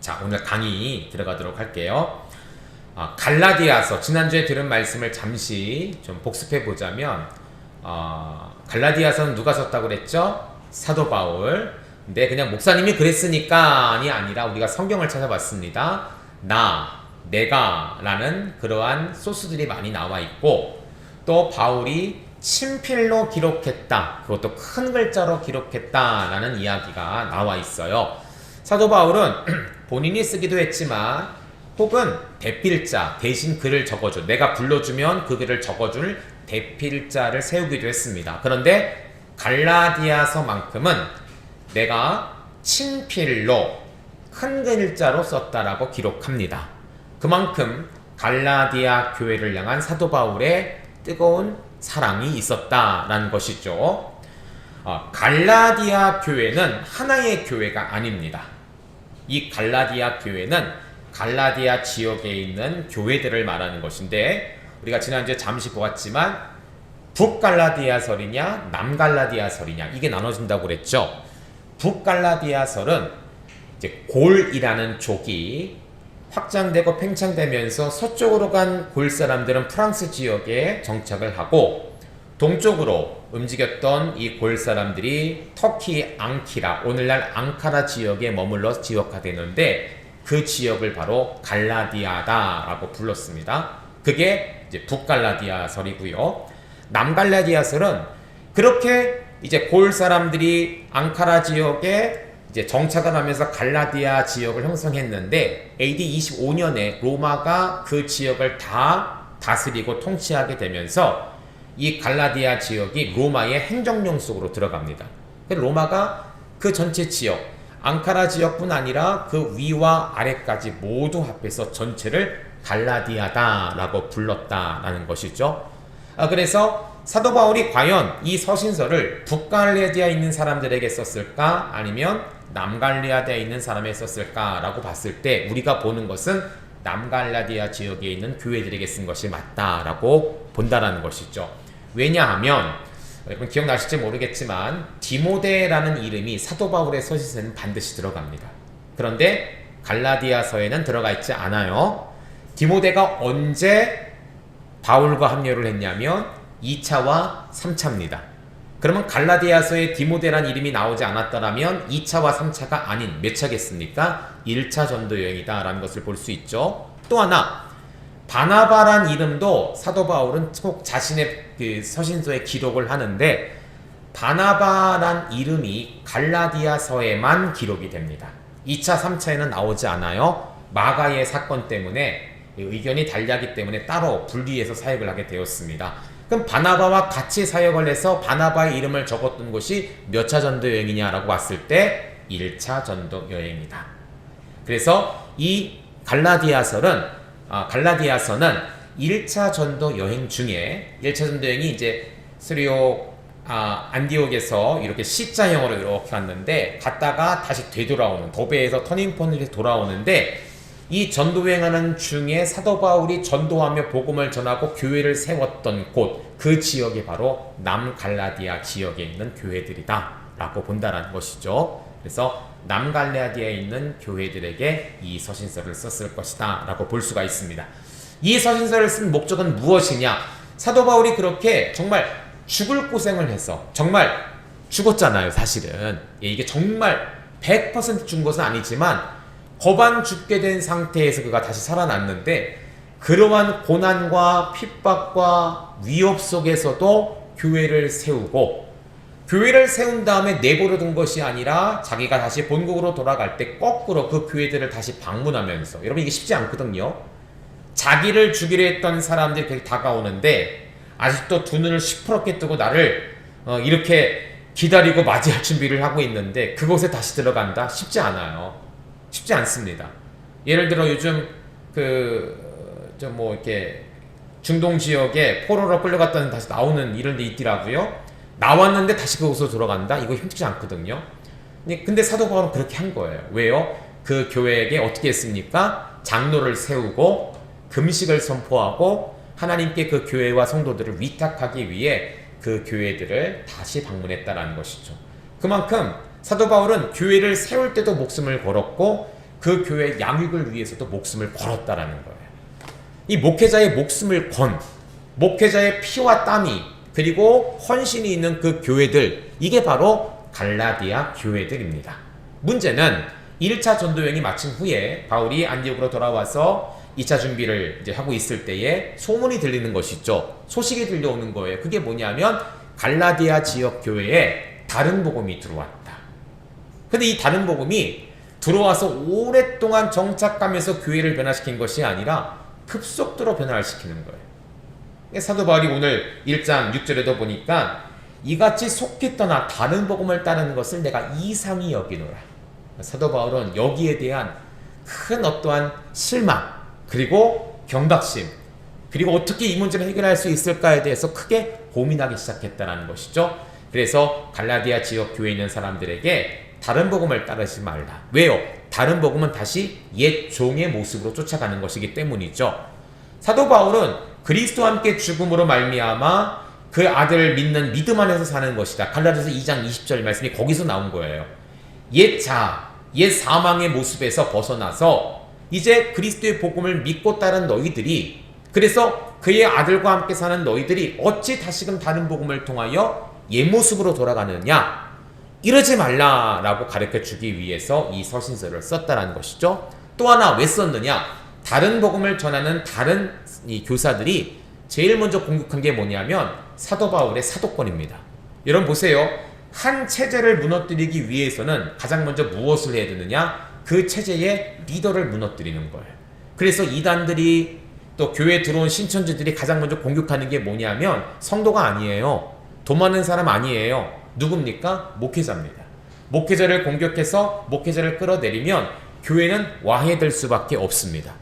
자, 오늘 강의 들어가도록 할게요. 갈라디아서, 지난주에 들은 말씀을 잠시 좀 복습해 보자면, 갈라디아서는 누가 썼다고 그랬죠? 사도 바울. 근데 그냥 목사님이 그랬으니까이 아니라 우리가 성경을 찾아봤습니다. 내가 라는 그러한 소스들이 많이 나와 있고, 또 바울이 친필로 기록했다, 그것도 큰 글자로 기록했다라는 이야기가 나와 있어요. 사도 바울은 본인이 쓰기도 했지만 혹은 대필자, 대신 글을 적어줘, 내가 불러주면 그 글을 적어줄 대필자를 세우기도 했습니다. 그런데 갈라디아서만큼은 내가 친필로 큰 글자로 썼다라고 기록합니다. 그만큼 갈라디아 교회를 향한 사도 바울의 뜨거운 사랑이 있었다라는 것이죠. 갈라디아 교회는 하나의 교회가 아닙니다. 이 갈라디아 교회는 갈라디아 지역에 있는 교회들을 말하는 것인데, 우리가 지난주에 잠시 보았지만 북갈라디아설이냐 남갈라디아설이냐 이게 나눠진다고 그랬죠. 북갈라디아설은 이제 골이라는 족이 확장되고 팽창되면서 서쪽으로 간 골 사람들은 프랑스 지역에 정착을 하고, 동쪽으로 움직였던 이 골 사람들이 터키 앙키라, 오늘날 앙카라 지역에 머물러 지역화되는데, 그 지역을 바로 갈라디아다라고 불렀습니다. 그게 이제 북갈라디아설이고요. 남갈라디아설은 그렇게 이제 골 사람들이 앙카라 지역에 이제 정착을 하면서 갈라디아 지역을 형성했는데, AD 25년에 로마가 그 지역을 다 다스리고 통치하게 되면서 이 갈라디아 지역이 로마의 행정령 속으로 들어갑니다. 로마가 그 전체 지역, 앙카라 지역뿐 아니라 그 위와 아래까지 모두 합해서 전체를 갈라디아다라고 불렀다라는 것이죠. 그래서 사도 바울이 과연 이 서신서를 북갈라디아에 있는 사람들에게 썼을까, 아니면 남갈라디아에 있는 사람에게 썼을까라고 봤을 때 우리가 보는 것은 남갈라디아 지역에 있는 교회들에게 쓴 것이 맞다라고 본다라는 것이죠. 왜냐하면 여러분 기억나실지 모르겠지만 디모데라는 이름이 사도 바울의 서신서에는 반드시 들어갑니다. 그런데 갈라디아서에는 들어가 있지 않아요. 디모데가 언제 바울과 합류를 했냐면 2차와 3차입니다. 그러면 갈라디아서에 디모데란 이름이 나오지 않았더라면 2차와 3차가 아닌 몇 차겠습니까? 1차 전도 여행이다 라는 것을 볼 수 있죠. 또 하나, 바나바란 이름도 사도 바울은 꼭 자신의 그 서신서에 기록을 하는데, 바나바란 이름이 갈라디아서에만 기록이 됩니다. 2차, 3차에는 나오지 않아요. 마가의 사건 때문에 의견이 달리하기 때문에 따로 분리해서 사역을 하게 되었습니다. 그럼 바나바와 같이 사역을 해서 바나바의 이름을 적었던 것이 몇 차 전도 여행이냐라고 봤을 때 1차 전도 여행이다. 그래서 이 갈라디아서는 1차 전도 여행 중에, 1차 전도 여행이 이제 스리오 안디옥에서 이렇게 C자형으로 이렇게 왔는데, 갔다가 다시 되돌아오는, 도배에서 터닝포인트에 돌아오는데, 이 전도여행하는 중에 사도 바울이 전도하며 복음을 전하고 교회를 세웠던 곳, 그 지역이 바로 남갈라디아 지역에 있는 교회들이다 라고 본다라는 것이죠. 그래서 남갈라디아에 있는 교회들에게 이 서신서를 썼을 것이다 라고 볼 수가 있습니다. 이 서신서를 쓴 목적은 무엇이냐? 사도 바울이 그렇게 정말 죽을 고생을 해서, 정말 죽었잖아요 사실은. 이게 정말 100% 죽은 것은 아니지만 거반 죽게 된 상태에서 그가 다시 살아났는데, 그러한 고난과 핍박과 위협 속에서도 교회를 세우고, 교회를 세운 다음에 내버려 둔 것이 아니라 자기가 다시 본국으로 돌아갈 때 거꾸로 그 교회들을 다시 방문하면서, 여러분 이게 쉽지 않거든요. 자기를 죽이려 했던 사람들이 그렇게 다가오는데 아직도 두 눈을 시퍼렇게 뜨고 나를 이렇게 기다리고 맞이할 준비를 하고 있는데 그곳에 다시 들어간다? 쉽지 않아요. 쉽지 않습니다. 예를 들어 요즘 이렇게 중동 지역에 포로로 끌려갔다는 다시 나오는 이런 데 있더라고요. 나왔는데 다시 그곳으로 들어간다? 이거 힘들지 않거든요. 근데 사도 바울은 그렇게 한 거예요. 왜요? 그 교회에게 어떻게 했습니까? 장로를 세우고 금식을 선포하고 하나님께 그 교회와 성도들을 위탁하기 위해 그 교회들을 다시 방문했다라는 것이죠. 그만큼 사도 바울은 교회를 세울 때도 목숨을 걸었고 그 교회 양육을 위해서도 목숨을 걸었다라는 거예요. 이 목회자의 목숨을 건, 목회자의 피와 땀이 그리고 헌신이 있는 그 교회들, 이게 바로 갈라디아 교회들입니다. 문제는 1차 전도여행이 마친 후에 바울이 안디옥으로 돌아와서 2차 준비를 이제 하고 있을 때에 소문이 들리는 것이죠. 소식이 들려오는 거예요. 그게 뭐냐면 갈라디아 지역 교회에 다른 복음이 들어왔다. 근데 이 다른 복음이 들어와서 오랫동안 정착하면서 교회를 변화시킨 것이 아니라 급속도로 변화를 시키는 거예요. 사도 바울이 오늘 1장 6절에도 보니까 이같이 속히 떠나 다른 복음을 따르는 것을 내가 이상히 여기노라. 사도 바울은 여기에 대한 큰 어떠한 실망, 그리고 경각심, 그리고 어떻게 이 문제를 해결할 수 있을까에 대해서 크게 고민하기 시작했다는 것이죠. 그래서 갈라디아 지역 교회에 있는 사람들에게 다른 복음을 따르지 말라. 왜요? 다른 복음은 다시 옛 종의 모습으로 쫓아가는 것이기 때문이죠. 사도 바울은 그리스도와 함께 죽음으로 말미암아 그 아들을 믿는 믿음 안에서 사는 것이다. 갈라디아서 2장 20절 말씀이 거기서 나온 거예요. 옛 자아, 옛 사망의 모습에서 벗어나서 이제 그리스도의 복음을 믿고 따른 너희들이, 그래서 그의 아들과 함께 사는 너희들이 어찌 다시금 다른 복음을 통하여 옛 모습으로 돌아가느냐, 이러지 말라라고 가르쳐 주기 위해서 이 서신서를 썼다라는 것이죠. 또 하나 왜 썼느냐, 다른 복음을 전하는 다른 이 교사들이 제일 먼저 공격한 게 뭐냐면 사도 바울의 사도권입니다. 여러분 보세요. 한 체제를 무너뜨리기 위해서는 가장 먼저 무엇을 해야 되느냐? 그 체제의 리더를 무너뜨리는 거예요. 그래서 이단들이 또 교회에 들어온 신천지들이 가장 먼저 공격하는 게 뭐냐면 성도가 아니에요. 돈 많은 사람 아니에요. 누굽니까? 목회자입니다. 목회자를 공격해서 목회자를 끌어내리면 교회는 와해될 수밖에 없습니다.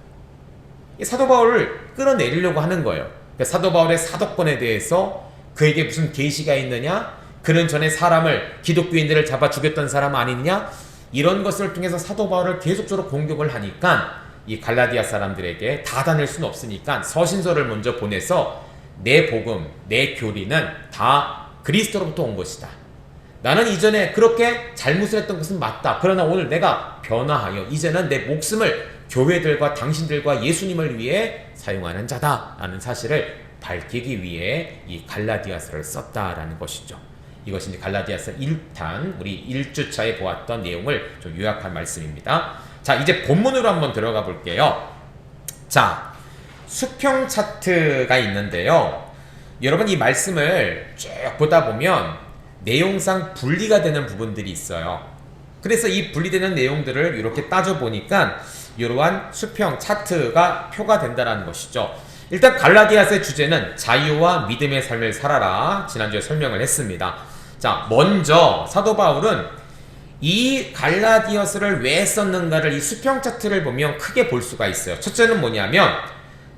사도 바울을 끌어내리려고 하는 거예요. 사도 바울의 사도권에 대해서 그에게 무슨 계시가 있느냐? 그는 전에 사람을, 기독교인들을 잡아 죽였던 사람 아니냐? 이런 것을 통해서 사도 바울을 계속적으로 공격을 하니까 이 갈라디아 사람들에게 다 다낼 수는 없으니까 서신서를 먼저 보내서 내 복음, 내 교리는 다 그리스도로부터 온 것이다. 나는 이전에 그렇게 잘못을 했던 것은 맞다. 그러나 오늘 내가 변화하여 이제는 내 목숨을 교회들과 당신들과 예수님을 위해 사용하는 자다라는 사실을 밝히기 위해 이 갈라디아서를 썼다라는 것이죠. 이것이 이제 갈라디아서 1탄 우리 1주차에 보았던 내용을 좀 요약한 말씀입니다. 자, 이제 본문으로 한번 들어가 볼게요. 자, 수평 차트가 있는데요. 여러분 이 말씀을 쭉 보다 보면 내용상 분리가 되는 부분들이 있어요. 그래서 이 분리되는 내용들을 이렇게 따져보니까 이러한 수평 차트가 표가 된다는 것이죠. 일단 갈라디아서의 주제는 자유와 믿음의 삶을 살아라. 지난주에 설명을 했습니다. 자, 먼저 사도 바울은 이 갈라디아서를 왜 썼는가를 이 수평 차트를 보면 크게 볼 수가 있어요. 첫째는 뭐냐면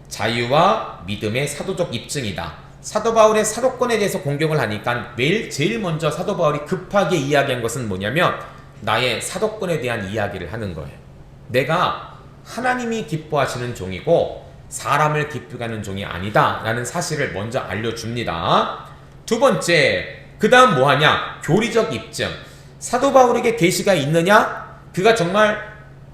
자유와 믿음의 사도적 입증이다. 사도 바울의 사도권에 대해서 공격을 하니까 제일 먼저 사도 바울이 급하게 이야기한 것은 뭐냐면 나의 사도권에 대한 이야기를 하는 거예요. 내가 하나님이 기뻐하시는 종이고 사람을 기쁘게 하는 종이 아니다 라는 사실을 먼저 알려줍니다. 두 번째, 그 다음 뭐하냐? 교리적 입증. 사도 바울에게 계시가 있느냐? 그가 정말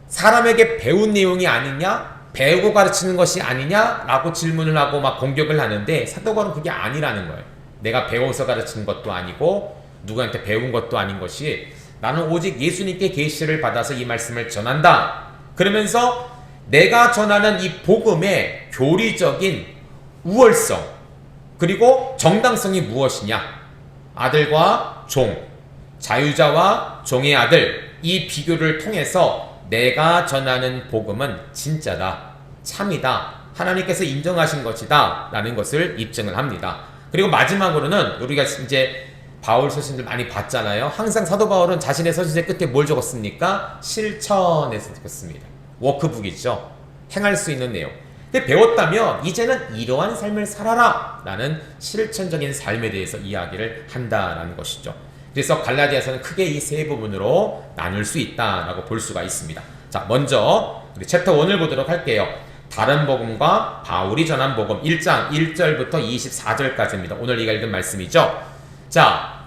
사람에게 배운 내용이 아니냐? 배우고 가르치는 것이 아니냐? 라고 질문을 하고 막 공격을 하는데 사도 바울은 그게 아니라는 거예요. 내가 배워서 가르치는 것도 아니고 누구한테 배운 것도 아닌 것이 나는 오직 예수님께 계시를 받아서 이 말씀을 전한다. 그러면서 내가 전하는 이 복음의 교리적인 우월성 그리고 정당성이 무엇이냐? 아들과 종, 자유자와 종의 아들, 이 비교를 통해서 내가 전하는 복음은 진짜다, 참이다, 하나님께서 인정하신 것이다 라는 것을 입증을 합니다. 그리고 마지막으로는 우리가 이제 바울 서신들 많이 봤잖아요. 항상 사도 바울은 자신의 서신의 끝에 뭘 적었습니까? 실천에서 적었습니다. 워크북이죠. 행할 수 있는 내용. 근데 배웠다면 이제는 이러한 삶을 살아라 라는 실천적인 삶에 대해서 이야기를 한다라는 것이죠. 그래서 갈라디아서는 크게 이 세 부분으로 나눌 수 있다라고 볼 수가 있습니다. 자, 먼저 우리 챕터 1을 보도록 할게요. 다른 복음과 바울이 전한 복음 1장 1절부터 24절까지입니다. 오늘 읽은 말씀이죠. 자,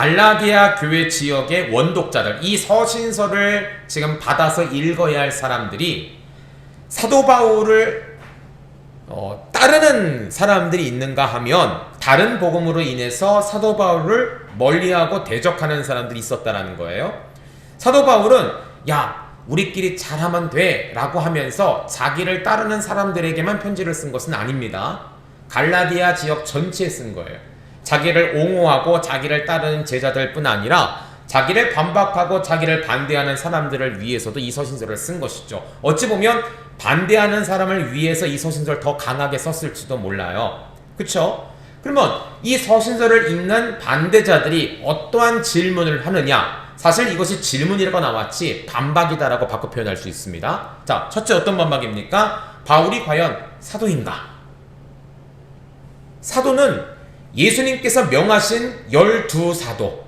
갈라디아 교회 지역의 원독자들, 이 서신서를 지금 받아서 읽어야 할 사람들이 사도 바울을 따르는 사람들이 있는가 하면 다른 복음으로 인해서 사도 바울을 멀리하고 대적하는 사람들이 있었다라는 거예요. 사도 바울은 야 우리끼리 잘하면 돼 라고 하면서 자기를 따르는 사람들에게만 편지를 쓴 것은 아닙니다. 갈라디아 지역 전체에 쓴 거예요. 자기를 옹호하고 자기를 따르는 제자들 뿐 아니라 자기를 반박하고 자기를 반대하는 사람들을 위해서도 이 서신서를 쓴 것이죠. 어찌 보면 반대하는 사람을 위해서 이 서신서를 더 강하게 썼을지도 몰라요. 그쵸? 그러면 이 서신서를 읽는 반대자들이 어떠한 질문을 하느냐? 사실 이것이 질문이라고 나왔지 반박이다라고 바꿔 표현할 수 있습니다. 자, 첫째 어떤 반박입니까? 바울이 과연 사도인가? 사도는 예수님께서 명하신 12사도,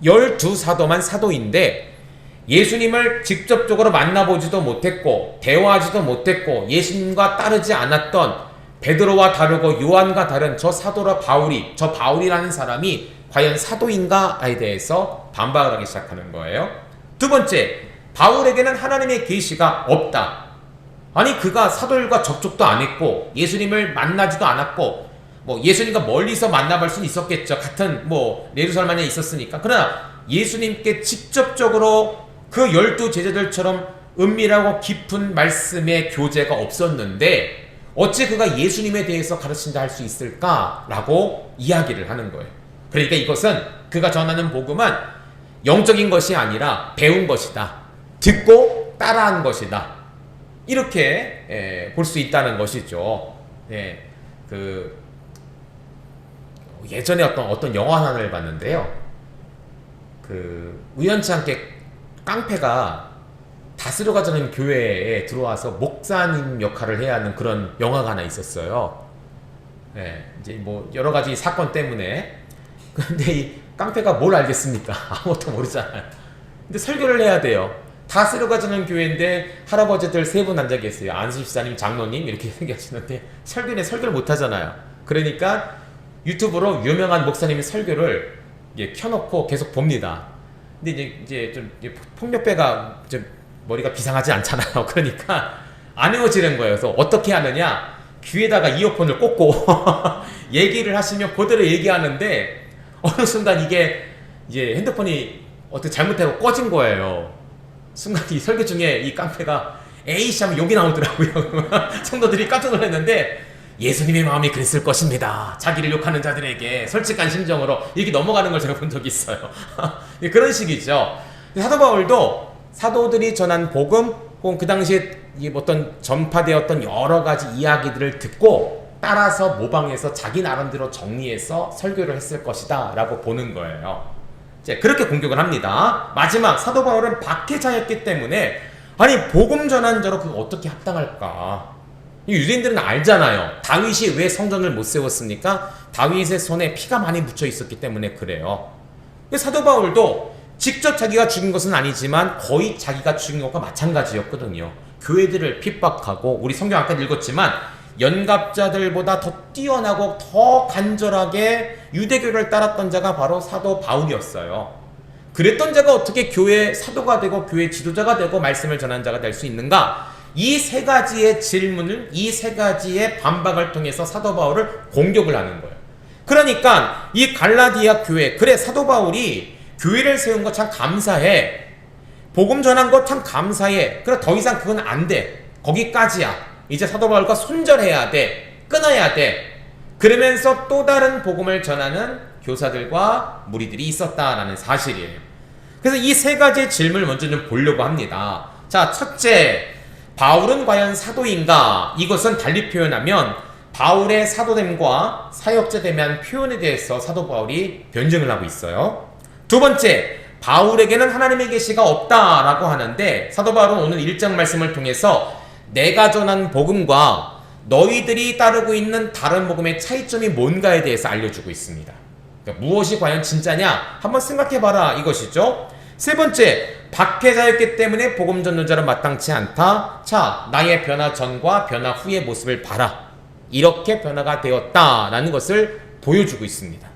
12사도만 사도인데 예수님을 직접적으로 만나보지도 못했고 대화하지도 못했고 예수님과 따르지 않았던 베드로와 다르고 요한과 다른 저 사도라 바울이, 저 바울이라는 사람이 과연 사도인가에 대해서 반박을 하기 시작하는 거예요. 두 번째, 바울에게는 하나님의 계시가 없다. 아니 그가 사도들과 접촉도 안 했고 예수님을 만나지도 않았고 뭐 예수님과 멀리서 만나볼 수는 있었겠죠. 같은 뭐 예루살렘 안에 있었으니까. 그러나 예수님께 직접적으로 그 12 제자들처럼 은밀하고 깊은 말씀의 교제가 없었는데 어찌 그가 예수님에 대해서 가르친다 할 수 있을까라고 이야기를 하는 거예요. 그러니까 이것은 그가 전하는 복음은 영적인 것이 아니라 배운 것이다. 듣고 따라한 것이다. 이렇게 볼 수 있다는 것이죠. 예전에 어떤 영화 하나를 봤는데요. 우연치 않게 깡패가 다스려가자는 교회에 들어와서 목사님 역할을 해야 하는 그런 영화가 하나 있었어요. 이제 뭐 여러 가지 사건 때문에. 근데 이 깡패가 뭘 알겠습니까? 아무것도 모르잖아요. 근데 설교를 해야 돼요. 다스려가자는 교회인데 할아버지들 세 분 앉아 계세요. 안수집사님, 장로님 이렇게 생각하시는데 설교를 못 하잖아요. 그러니까 유튜브로 유명한 목사님의 설교를 켜놓고 계속 봅니다. 근데 이제 좀 폭력배가 좀 머리가 비상하지 않잖아요. 그러니까 안 헤어지는 거예요. 그래서 어떻게 하느냐? 귀에다가 이어폰을 꽂고 얘기를 하시면 그대로 얘기하는데 어느 순간 이게 이제 핸드폰이 어떻게 잘못되고 꺼진 거예요. 순간 이 설교 중에 이 깡패가 에이씨 하면 욕이 나오더라고요. 성도들이 깜짝 놀랐는데 예수님의 마음이 그랬을 것입니다. 자기를 욕하는 자들에게 솔직한 심정으로 이렇게 넘어가는 걸 제가 본 적이 있어요. 그런 식이죠. 사도 바울도 사도들이 전한 복음 혹은 그 당시에 어떤 전파되었던 여러 가지 이야기들을 듣고 따라서 모방해서 자기 나름대로 정리해서 설교를 했을 것이다 라고 보는 거예요. 이제 그렇게 공격을 합니다. 마지막 사도 바울은 박해자였기 때문에 아니 복음 전한 자로 그거 어떻게 합당할까? 유대인들은 알잖아요. 다윗이 왜 성전을 못 세웠습니까? 다윗의 손에 피가 많이 묻혀 있었기 때문에 그래요. 사도 바울도 직접 자기가 죽인 것은 아니지만 거의 자기가 죽인 것과 마찬가지였거든요. 교회들을 핍박하고 우리 성경 아까 읽었지만 연갑자들보다 더 뛰어나고 더 간절하게 유대교를 따랐던 자가 바로 사도 바울이었어요. 그랬던 자가 어떻게 교회 사도가 되고 교회 지도자가 되고 말씀을 전하는 자가 될 수 있는가? 이 세 가지의 질문을, 이 세 가지의 반박을 통해서 사도 바울을 공격을 하는 거예요. 그러니까 이 갈라디아 교회, 그래 사도 바울이 교회를 세운 거 참 감사해. 복음 전한 거 참 감사해. 그래 더 이상 그건 안 돼. 거기까지야. 이제 사도 바울과 손절해야 돼. 끊어야 돼. 그러면서 또 다른 복음을 전하는 교사들과 무리들이 있었다라는 사실이에요. 그래서 이 세 가지의 질문을 먼저 좀 보려고 합니다. 자, 첫째, 바울은 과연 사도인가? 이것은 달리 표현하면 바울의 사도됨과 사역자됨에 대한 표현에 대해서 사도 바울이 변증을 하고 있어요. 두 번째, 바울에게는 하나님의 계시가 없다라고 하는데 사도 바울은 오늘 1장 말씀을 통해서 내가 전한 복음과 너희들이 따르고 있는 다른 복음의 차이점이 뭔가에 대해서 알려주고 있습니다. 그러니까 무엇이 과연 진짜냐? 한번 생각해봐라 이것이죠. 세 번째, 박해자였기 때문에 복음 전도자는 마땅치 않다. 자, 나의 변화 전과 변화 후의 모습을 봐라. 이렇게 변화가 되었다라는 것을 보여주고 있습니다.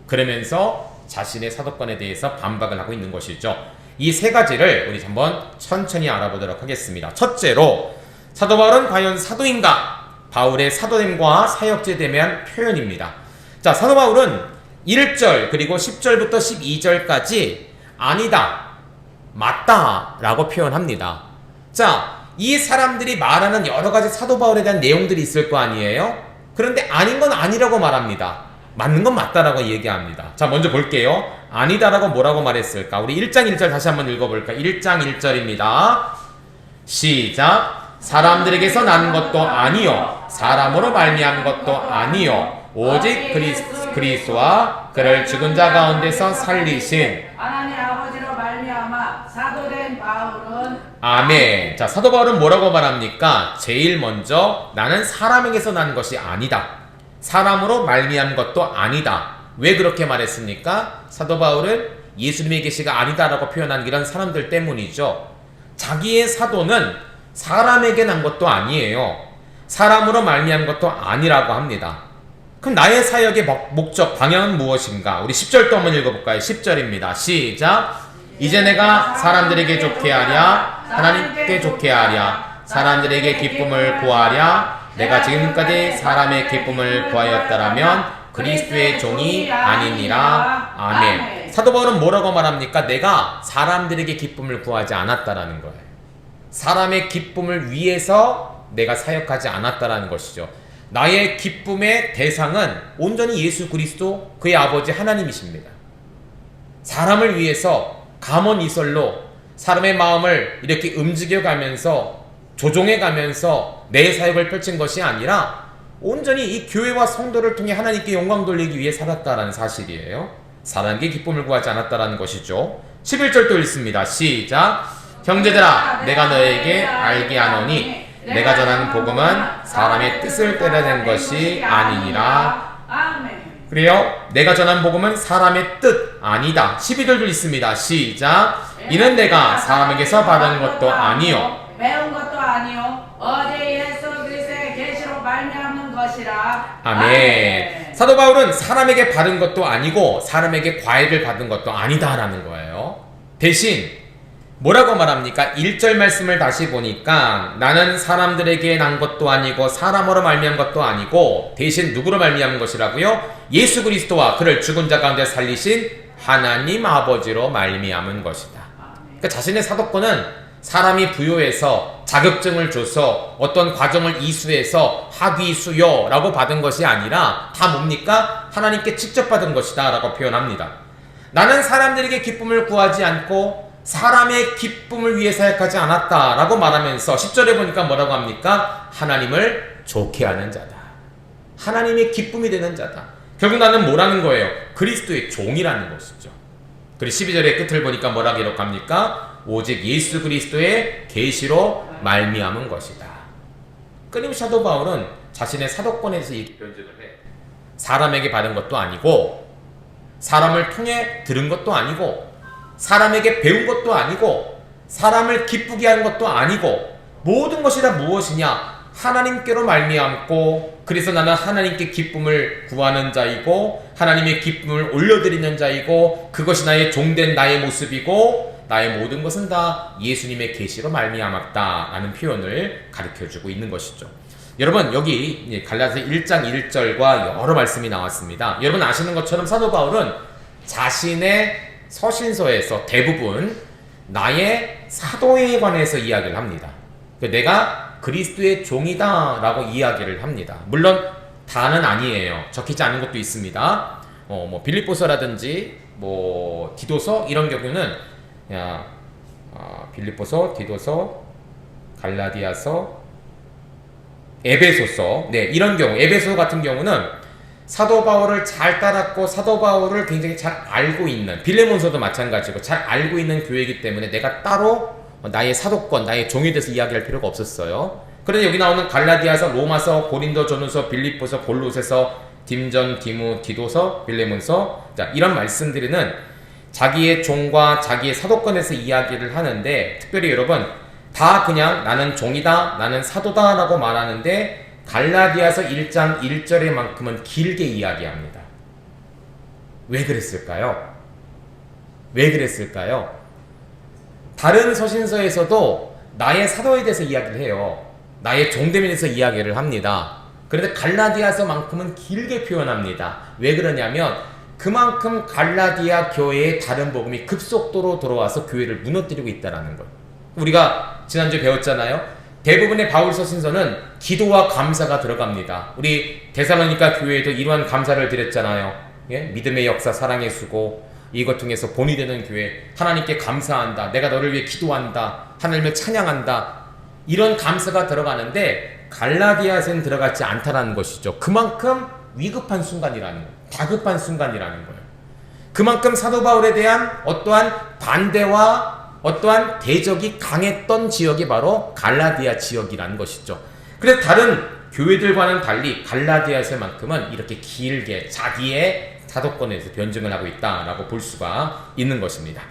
그러면서 자신의 사도권에 대해서 반박을 하고 있는 것이죠. 이 세 가지를 우리 한번 천천히 알아보도록 하겠습니다. 첫째로 사도 바울은 과연 사도인가? 바울의 사도됨과 사역지에 대한 표현입니다. 자, 사도 바울은 1절 그리고 10절부터 12절까지 아니다, 맞다 라고 표현합니다. 자, 이 사람들이 말하는 여러 가지 사도 바울에 대한 내용들이 있을 거 아니에요? 그런데 아닌 건 아니라고 말합니다. 맞는 건 맞다라고 얘기합니다. 자, 먼저 볼게요. 아니다라고 뭐라고 말했을까? 우리 1장 1절 다시 한번 읽어볼까? 1장 1절입니다. 시작. 사람들에게서 난 것도 아니요 사람으로 말미암은 것도 아니요 오직 그리스도와 그를 죽은 자 가운데서 살리신 하나님 아버지로 말미암아 사도된 바울은 아멘. 자, 사도 바울은 뭐라고 말합니까? 제일 먼저 나는 사람에게서 난 것이 아니다. 사람으로 말미암은 것도 아니다. 왜 그렇게 말했습니까? 사도 바울은 예수님의 계시가 아니다라고 표현한 이런 사람들 때문이죠. 자기의 사도는 사람에게 난 것도 아니에요. 사람으로 말미암은 것도 아니라고 합니다. 그럼 나의 사역의 목적, 방향은 무엇인가? 우리 10절도 한번 읽어볼까요? 10절입니다. 시작. 이제 내가 사람들에게 좋게 하랴, 하나님께 좋게 하랴, 사람들에게 기쁨을 구하랴. 내가 지금까지 사람의 기쁨을 구하였다라면 그리스도의 종이 아니니라. 아멘. 사도 바울은 뭐라고 말합니까? 내가 사람들에게 기쁨을 구하지 않았다라는 거예요. 사람의 기쁨을 위해서 내가 사역하지 않았다라는 것이죠. 나의 기쁨의 대상은 온전히 예수 그리스도, 그의 아버지 하나님이십니다. 사람을 위해서 감언이설로 사람의 마음을 이렇게 움직여가면서 조종해가면서 내 사역을 펼친 것이 아니라 온전히 이 교회와 성도를 통해 하나님께 영광 돌리기 위해 살았다라는 사실이에요. 사람에게 기쁨을 구하지 않았다라는 것이죠. 11절도 읽습니다. 시작. 형제들아, 내가 너에게 알게 하노니 내가 전하는 복음은 사람의 뜻을 때려낸 것이 아니니라. 그래요? 내가 전한 복음은 사람의 뜻 아니다. 12절도 있습니다. 시작. 이는 내가 사람에게서 받은 것도 아니요 배운 것도 아니요 어제 예수 그리스도의 계시로 말미암는 것이라. 아멘. 사도 바울은 사람에게 받은 것도 아니고 사람에게 과외를 받은 것도 아니다라는 거예요. 대신 뭐라고 말합니까? 1절 말씀을 다시 보니까 나는 사람들에게 난 것도 아니고 사람으로 말미암은 것도 아니고 대신 누구로 말미암은 것이라고요? 예수 그리스도와 그를 죽은 자 가운데 살리신 하나님 아버지로 말미암은 것이다. 그러니까 자신의 사도권은 사람이 부여해서 자격증을 줘서 어떤 과정을 이수해서 학위 수여라고 받은 것이 아니라 다 뭡니까? 하나님께 직접 받은 것이다 라고 표현합니다. 나는 사람들에게 기쁨을 구하지 않고 사람의 기쁨을 위해 사역하지 않았다 라고 말하면서 10절에 보니까 뭐라고 합니까? 하나님을 좋게 하는 자다. 하나님의 기쁨이 되는 자다. 결국 나는 뭐라는 거예요? 그리스도의 종이라는 것이죠. 그리고 12절의 끝을 보니까 뭐라 기록합니까? 오직 예수 그리스도의 계시로 말미암은 것이다. 끊임없이 사도 바울은 자신의 사도권에서 이렇게 변증을 해. 사람에게 받은 것도 아니고 사람을 통해 들은 것도 아니고 사람에게 배운 것도 아니고 사람을 기쁘게 한 것도 아니고 모든 것이 다 무엇이냐? 하나님께로 말미암고 그래서 나는 하나님께 기쁨을 구하는 자이고 하나님의 기쁨을 올려드리는 자이고 그것이 나의 종된 나의 모습이고 나의 모든 것은 다 예수님의 계시로 말미암았다라는 표현을 가르쳐주고 있는 것이죠. 여러분 여기 갈라디아서 1장 1절과 여러 말씀이 나왔습니다. 여러분 아시는 것처럼 사도 바울은 자신의 서신서에서 대부분 나의 사도에 관해서 이야기를 합니다. 내가 그리스도의 종이다 라고 이야기를 합니다. 물론 다는 아니에요. 적히지 않은 것도 있습니다. 빌립보서라든지 디도서 이런 경우는 빌립보서, 디도서, 갈라디아서, 에베소서 이런 경우 에베소 같은 경우는 사도 바울을 잘 따랐고 사도 바울을 굉장히 잘 알고 있는 빌레몬서도 마찬가지고 잘 알고 있는 교회이기 때문에 내가 따로 나의 사도권, 나의 종에 대해서 이야기할 필요가 없었어요. 그런데 여기 나오는 갈라디아서, 로마서, 고린도 전후서, 빌립보서, 골로새서, 딤전, 디무, 디도서, 빌레몬서 이런 말씀들은 자기의 종과 자기의 사도권에서 이야기를 하는데 특별히 여러분 다 그냥 나는 종이다, 나는 사도다 라고 말하는데 갈라디아서 1장 1절에만큼은 길게 이야기합니다. 왜 그랬을까요? 왜 그랬을까요? 다른 서신서에서도 나의 사도에 대해서 이야기를 해요. 나의 종됨에 대해서 이야기를 합니다. 그런데 갈라디아서만큼은 길게 표현합니다. 왜 그러냐면 그만큼 갈라디아 교회의 다른 복음이 급속도로 들어와서 교회를 무너뜨리고 있다는 거예요. 우리가 지난주에 배웠잖아요. 대부분의 바울 서신서는 기도와 감사가 들어갑니다. 우리 데살로니가 교회에도 이러한 감사를 드렸잖아요. 예? 믿음의 역사, 사랑의 수고, 이것 통해서 본이 되는 교회, 하나님께 감사한다, 내가 너를 위해 기도한다, 하나님을 찬양한다, 이런 감사가 들어가는데 갈라디아서는 들어가지 않다라는 것이죠. 그만큼 위급한 순간이라는 거예요. 다급한 순간이라는 거예요. 그만큼 사도 바울에 대한 어떠한 반대와 어떠한 대적이 강했던 지역이 바로 갈라디아 지역이라는 것이죠. 그래서 다른 교회들과는 달리 갈라디아서만큼은 이렇게 길게 자기의 사도권에 대해서 변증을 하고 있다라고 볼 수가 있는 것입니다.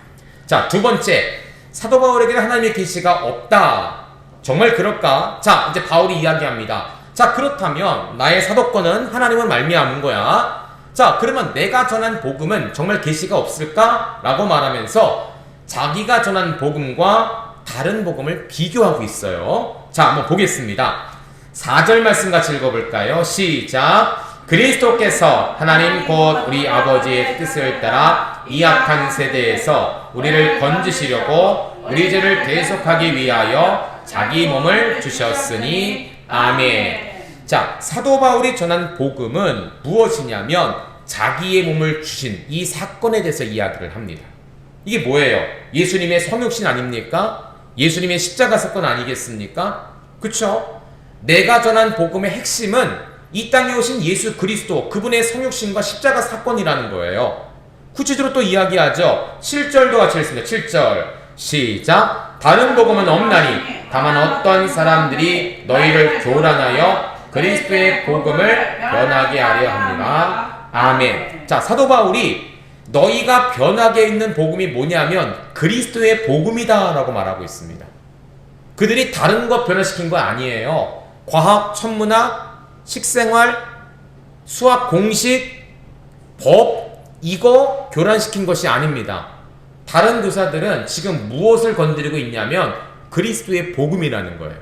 자, 두 번째, 사도 바울에게는 하나님의 계시가 없다. 정말 그럴까? 자, 이제 바울이 이야기합니다. 자, 그렇다면 나의 사도권은 하나님을 말미암은 거야. 자, 그러면 내가 전한 복음은 정말 계시가 없을까? 라고 말하면서 자기가 전한 복음과 다른 복음을 비교하고 있어요. 자, 한번 보겠습니다. 4절 말씀 같이 읽어볼까요? 시작. 그리스도께서 하나님 곧 우리 아버지의 뜻을 따라 이 악한 세대에서 우리를 건지시려고 우리 죄를 대속하기 위하여 자기 몸을 주셨으니 아멘. 자, 사도 바울이 전한 복음은 무엇이냐면 자기의 몸을 주신 이 사건에 대해서 이야기를 합니다. 이게 뭐예요? 예수님의 성육신 아닙니까? 예수님의 십자가 사건 아니겠습니까? 그쵸? 내가 전한 복음의 핵심은 이 땅에 오신 예수 그리스도, 그분의 성육신과 십자가 사건이라는 거예요. 구체적으로 또 이야기하죠. 7절도 같이 읽습니다. 7절 시작. 다른 복음은 없나니 다만 어떤 사람들이 너희를 교란하여 그리스도의 복음을 변하게 하려 합니다. 아멘. 자, 사도 바울이 너희가 변하게 있는 복음이 뭐냐면 그리스도의 복음이다 라고 말하고 있습니다. 그들이 다른 것 변화시킨 거 아니에요. 과학, 천문학, 식생활, 수학 공식, 법, 이거 교란시킨 것이 아닙니다. 다른 교사들은 지금 무엇을 건드리고 있냐면 그리스도의 복음이라는 거예요.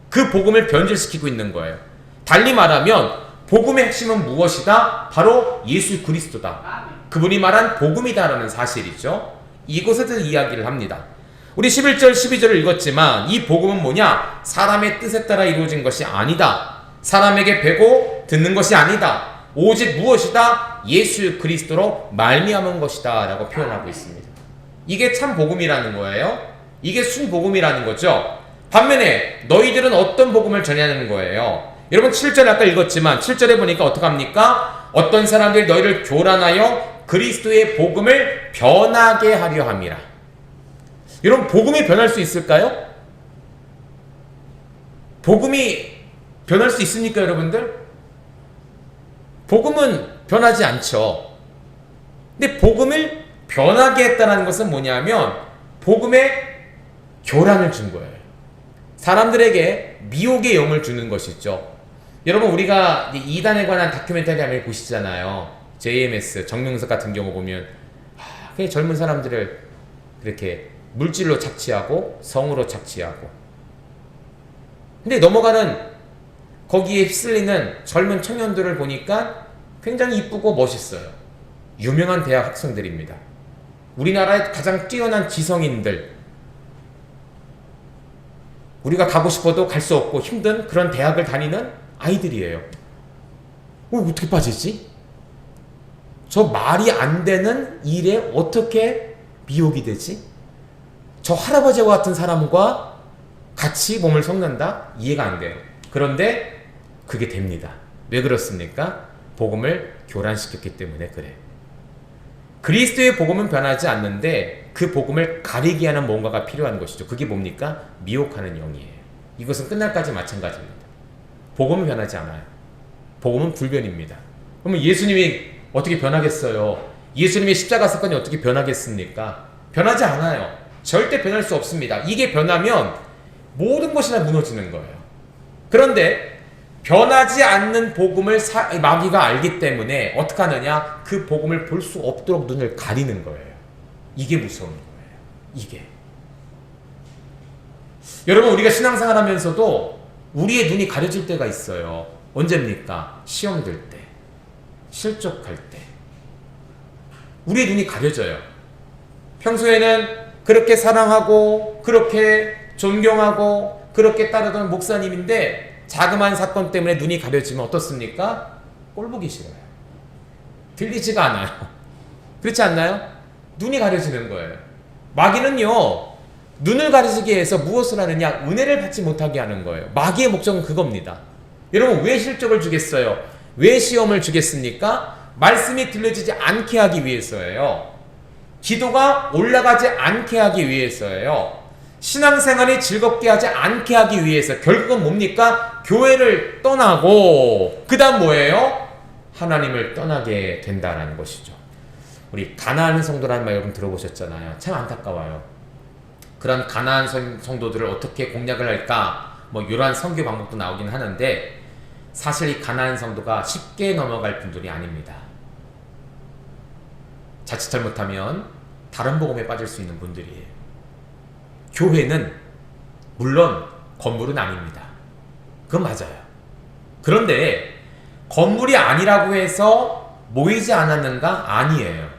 그 복음을 변질시키고 있는 거예요. 달리 말하면 복음의 핵심은 무엇이다? 바로 예수 그리스도다. 그분이 말한 복음이다라는 사실이죠. 이곳에서 이야기를 합니다. 우리 11절 12절을 읽었지만 이 복음은 뭐냐? 사람의 뜻에 따라 이루어진 것이 아니다. 사람에게 배고 듣는 것이 아니다. 오직 무엇이다? 예수 그리스도로 말미암은 것이다 라고 표현하고 있습니다. 이게 참 복음이라는 거예요. 이게 순복음이라는 거죠. 반면에 너희들은 어떤 복음을 전하는 거예요? 여러분 7절 아까 읽었지만 7절에 보니까 어떡합니까? 어떤 사람들이 너희를 교란하여 그리스도의 복음을 변하게 하려 함이라. 여러분 복음이 변할 수 있을까요? 복음이 변할 수 있습니까, 여러분들? 복음은 변하지 않죠. 근데 복음을 변하게 했다는 것은 뭐냐면 복음에 교란을 준 거예요. 사람들에게 미혹의 영을 주는 것이죠. 여러분 우리가 이단에 관한 다큐멘터리 한번 보시잖아요. JMS, 정명석 같은 경우 보면 그냥 젊은 사람들을 그렇게 물질로 착취하고 성으로 착취하고, 근데 넘어가는 거기에 휩쓸리는 젊은 청년들을 보니까 굉장히 이쁘고 멋있어요. 유명한 대학 학생들입니다. 우리나라의 가장 뛰어난 지성인들, 우리가 가고 싶어도 갈 수 없고 힘든 그런 대학을 다니는 아이들이에요. 어떻게 빠지지? 저 말이 안 되는 일에 어떻게 미혹이 되지? 저 할아버지와 같은 사람과 같이 몸을 섞는다? 이해가 안 돼요. 그런데 그게 됩니다. 왜 그렇습니까? 복음을 교란시켰기 때문에 그래. 그리스도의 복음은 변하지 않는데 그 복음을 가리게 하는 뭔가가 필요한 것이죠. 그게 뭡니까? 미혹하는 영이에요. 이것은 끝날까지 마찬가지입니다. 복음은 변하지 않아요. 복음은 불변입니다. 그러면 예수님이 어떻게 변하겠어요? 예수님의 십자가 사건이 어떻게 변하겠습니까? 변하지 않아요. 절대 변할 수 없습니다. 이게 변하면 모든 것이 다 무너지는 거예요. 그런데 변하지 않는 복음을 마귀가 알기 때문에 어떻게 하느냐? 그 복음을 볼 수 없도록 눈을 가리는 거예요. 이게 무서운 거예요. 이게. 여러분, 우리가 신앙생활 하면서도 우리의 눈이 가려질 때가 있어요. 언제입니까? 시험 들 때, 실족할 때. 우리의 눈이 가려져요. 평소에는 그렇게 사랑하고 그렇게 존경하고 그렇게 따르던 목사님인데 자그마한 사건 때문에 눈이 가려지면 어떻습니까? 꼴 보기 싫어요. 들리지가 않아요. 그렇지 않나요? 눈이 가려지는 거예요. 마귀는요, 눈을 가리지게 해서 무엇을 하느냐? 은혜를 받지 못하게 하는 거예요. 마귀의 목적은 그겁니다. 여러분, 왜 실족을 주겠어요? 왜 시험을 주겠습니까? 말씀이 들려지지 않게 하기 위해서예요. 기도가 올라가지 않게 하기 위해서예요. 신앙생활이 즐겁게 하지 않게 하기 위해서. 결국은 뭡니까? 교회를 떠나고 그 다음 뭐예요? 하나님을 떠나게 된다는 것이죠. 우리 가나안 성도라는 말 여러분 들어보셨잖아요. 참 안타까워요. 그런 가나안 성도들을 어떻게 공략을 할까? 뭐 이러한 선교 방법도 나오긴 하는데 사실 이 가나안 성도가 쉽게 넘어갈 분들이 아닙니다. 자칫 잘못하면 다른 복음에 빠질 수 있는 분들이에요. 교회는 물론 건물은 아닙니다. 그건 맞아요. 그런데 건물이 아니라고 해서 모이지 않았는가? 아니에요.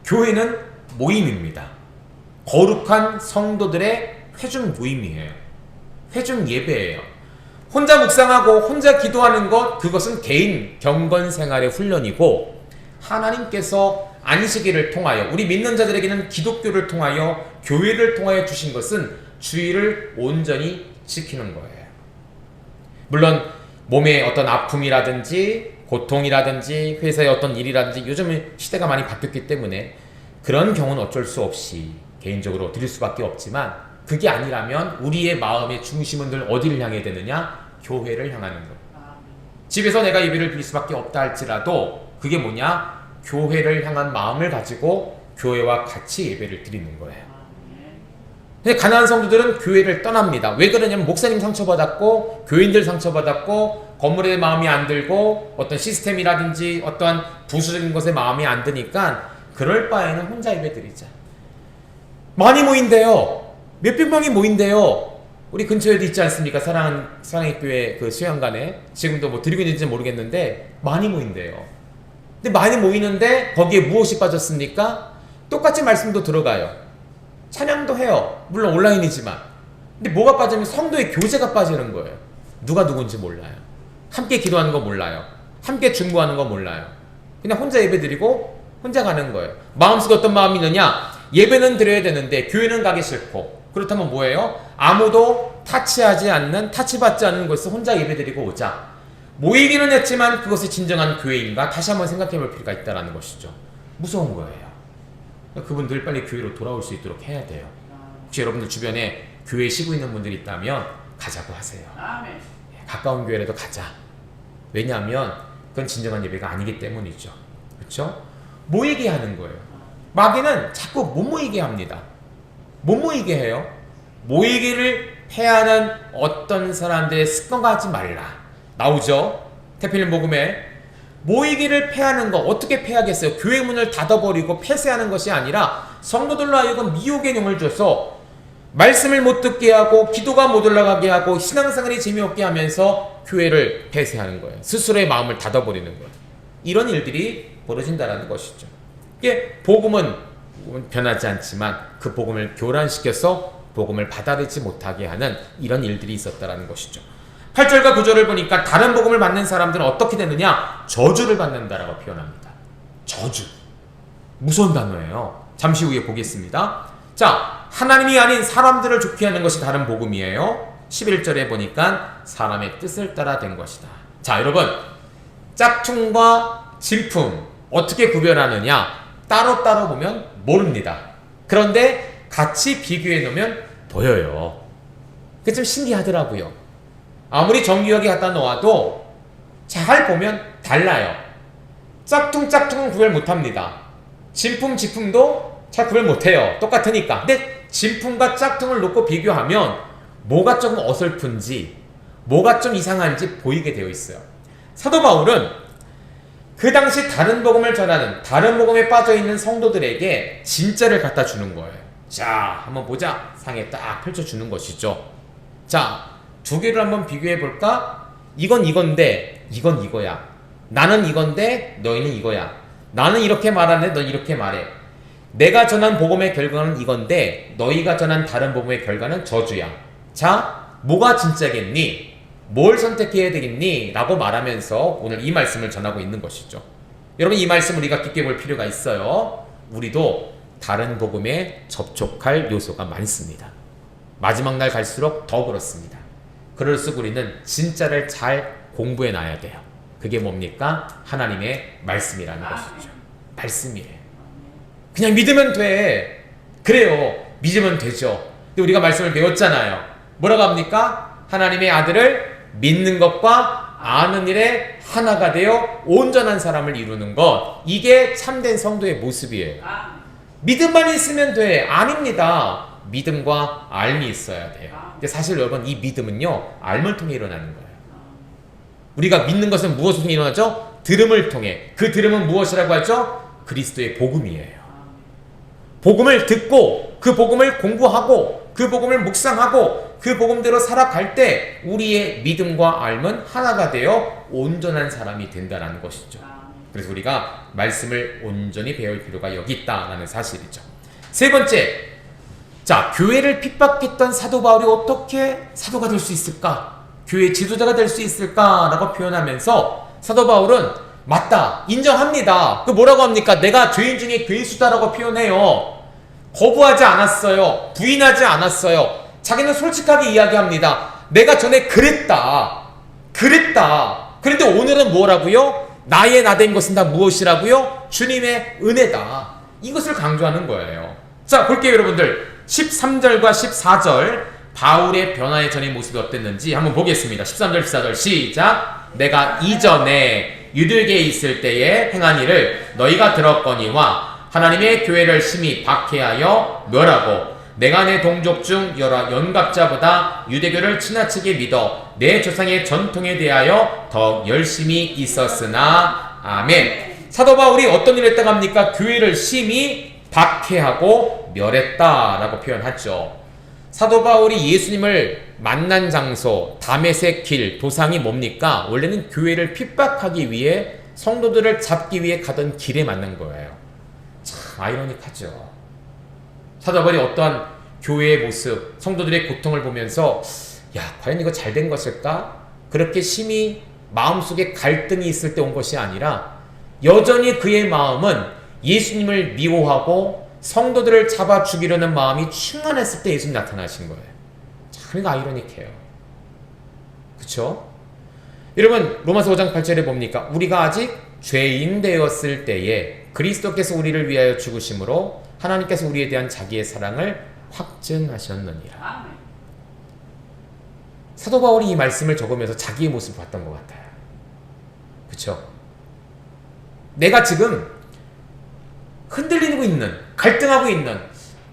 교회는 모임입니다. 거룩한 성도들의 회중 모임이에요. 회중 예배예요. 혼자 묵상하고 혼자 기도하는 것, 그것은 개인 경건 생활의 훈련이고 하나님께서 안식일을 통하여 우리 믿는 자들에게는 기독교를 통하여 교회를 통하여 주신 것은 주의를 온전히 지키는 거예요. 물론 몸의 어떤 아픔이라든지 고통이라든지 회사의 어떤 일이라든지 요즘은 시대가 많이 바뀌었기 때문에 그런 경우는 어쩔 수 없이 개인적으로 드릴 수밖에 없지만 그게 아니라면 우리의 마음의 중심은 늘 어디를 향해 되느냐? 교회를 향하는 것. 집에서 내가 예배를 드릴 수밖에 없다 할지라도 그게 뭐냐? 교회를 향한 마음을 가지고 교회와 같이 예배를 드리는 거예요. 근데 가나안 성도들은 교회를 떠납니다. 왜 그러냐면 목사님 상처받았고 교인들 상처받았고 건물에 마음이 안 들고 어떤 시스템이라든지 어떠한 부수적인 것에 마음이 안 드니까 그럴 바에는 혼자 예배 드리자. 많이 모인대요. 몇백 명이 모인대요. 우리 근처에도 있지 않습니까? 사랑의 교회 그 수양관에 지금도 뭐 드리고 있는지 모르겠는데 많이 모인대요. 근데 많이 모이는데 거기에 무엇이 빠졌습니까? 똑같이 말씀도 들어가요. 찬양도 해요. 물론 온라인이지만. 근데 뭐가 빠지면 성도의 교제가 빠지는 거예요. 누가 누군지 몰라요. 함께 기도하는 거 몰라요. 함께 중보하는 거 몰라요. 그냥 혼자 예배 드리고 혼자 가는 거예요. 마음속에 어떤 마음이 있느냐? 예배는 드려야 되는데 교회는 가기 싫고 그렇다면 뭐예요? 아무도 타치하지 않는, 타치받지 않는 곳에서 혼자 예배 드리고 오자. 모이기는 했지만 그것이 진정한 교회인가? 다시 한번 생각해 볼 필요가 있다는 것이죠. 무서운 거예요. 그분들 빨리 교회로 돌아올 수 있도록 해야 돼요. 혹시 여러분들 주변에 교회 쉬고 있는 분들이 있다면 가자고 하세요. 가까운 교회라도 가자. 왜냐하면 그건 진정한 예배가 아니기 때문이죠. 그렇죠? 모이게 하는 거예요. 마귀는 자꾸 못 모이게 합니다. 못 모이게 해요. 모이기를 패하는 어떤 사람들의 습관과 하지 말라. 나오죠? 태필린 복음에 모이기를 패하는 거 어떻게 패하겠어요? 교회 문을 닫아버리고 폐쇄하는 것이 아니라 성도들로 하여금 미혹의 영을 줘서 말씀을 못 듣게 하고 기도가 못 올라가게 하고 신앙생활이 재미없게 하면서 교회를 폐쇄하는 거예요. 스스로의 마음을 닫아버리는 거예요. 이런 일들이 벌어진다는 것이죠. 이게 복음은 변하지 않지만 그 복음을 교란시켜서 복음을 받아들이지 못하게 하는 이런 일들이 있었다는 것이죠. 8절과 9절을 보니까 다른 복음을 받는 사람들은 어떻게 되느냐? 저주를 받는다라고 표현합니다. 저주. 무서운 단어예요. 잠시 후에 보겠습니다. 자, 하나님이 아닌 사람들을 좋게 하는 것이 다른 복음이에요. 11절에 보니까 사람의 뜻을 따라 된 것이다. 자, 여러분, 짝퉁과 진품 어떻게 구별하느냐? 따로따로 보면 모릅니다. 그런데 같이 비교해 놓으면 보여요. 그게 좀 신기하더라고요. 아무리 정교하게 갖다 놓아도 잘 보면 달라요. 짝퉁은 구별 못합니다. 진품도 잘 구별 못해요. 똑같으니까. 근데 진품과 짝퉁을 놓고 비교하면 뭐가 조금 어설픈지 뭐가 좀 이상한지 보이게 되어 있어요. 사도 바울은 그 당시 다른 복음을 전하는 다른 복음에 빠져있는 성도들에게 진짜를 갖다 주는 거예요. 자, 한번 보자. 상에 딱 펼쳐주는 것이죠. 자, 두 개를 한번 비교해 볼까? 이건 이건데 이건 이거야. 나는 이건데 너희는 이거야. 나는 이렇게 말하는데 넌 이렇게 말해. 내가 전한 복음의 결과는 이건데 너희가 전한 다른 복음의 결과는 저주야. 자, 뭐가 진짜겠니? 뭘 선택해야 되겠니? 라고 말하면서 오늘 이 말씀을 전하고 있는 것이죠. 여러분, 이 말씀 우리가 깊게 볼 필요가 있어요. 우리도 다른 복음에 접촉할 요소가 많습니다. 마지막 날 갈수록 더 그렇습니다. 그럴수록 우리는 진짜를 잘 공부해 놔야 돼요. 그게 뭡니까? 하나님의 말씀이라는 것이죠. 말씀이에요. 그냥 믿으면 돼. 그래요. 믿으면 되죠. 근데 우리가 말씀을 배웠잖아요. 뭐라고 합니까? 하나님의 아들을 믿는 것과 아는 일에 하나가 되어 온전한 사람을 이루는 것. 이게 참된 성도의 모습이에요. 믿음만 있으면 돼. 아닙니다. 믿음과 알미 있어야 돼요. 근데 사실 여러분, 이 믿음은요, 알을 통해 일어나는 거예요. 우리가 믿는 것은 무엇을 통해 일어나죠? 들음을 통해. 그 들음은 무엇이라고 하죠? 그리스도의 복음이에요. 복음을 듣고 그 복음을 공부하고 그 복음을 묵상하고 그 복음대로 살아갈 때 우리의 믿음과 알은 하나가 되어 온전한 사람이 된다는 것이죠. 그래서 우리가 말씀을 온전히 배울 필요가 여기 있다라는 사실이죠. 세 번째, 자, 교회를 핍박했던 사도 바울이 어떻게 사도가 될 수 있을까? 교회 지도자가 될 수 있을까라고 표현하면서 사도 바울은 맞다, 인정합니다. 그 뭐라고 합니까? 내가 죄인 중에 괴수다라고 표현해요. 거부하지 않았어요. 부인하지 않았어요. 자기는 솔직하게 이야기합니다. 내가 전에 그랬다. 그런데 오늘은 뭐라고요? 나의 나된 것은 다 무엇이라고요? 주님의 은혜다. 이것을 강조하는 거예요. 자, 볼게요, 여러분들. 13절과 14절 바울의 변화의 전의 모습이 어땠는지 한번 보겠습니다. 13절 14절 시작. 내가 이전에 유대계에 있을 때에 행한 일을 너희가 들었거니와 하나님의 교회를 심히 박해하여 멸하고 내가 내 동족 중 여러 연갑자보다 유대교를 지나치게 믿어 내 조상의 전통에 대하여 더 열심히 있었으나. 아멘. 사도 바울이 어떤 일을 했다고 합니까? 교회를 심히 박해하고 멸했다라고 표현하죠. 사도 바울이 예수님을 만난 장소 다메섹 길 도상이 뭡니까? 원래는 교회를 핍박하기 위해 성도들을 잡기 위해 가던 길에 만난 거예요. 참 아이러니하죠. 사도 바울이 어떠한 교회의 모습, 성도들의 고통을 보면서 야, 과연 이거 잘된 것일까? 그렇게 심히 마음속에 갈등이 있을 때 온 것이 아니라 여전히 그의 마음은 예수님을 미워하고 성도들을 잡아 죽이려는 마음이 충만했을 때 예수님 나타나신 거예요. 참 이거 아이러니해요. 그쵸? 여러분, 로마서 5장 8절에 봅니까? 우리가 아직 죄인 되었을 때에 그리스도께서 우리를 위하여 죽으심으로 하나님께서 우리에 대한 자기의 사랑을 확증하셨느니라. 사도 바울이 이 말씀을 적으면서 자기의 모습을 봤던 것 같아요. 그쵸? 내가 지금 흔들리고 있는, 갈등하고 있는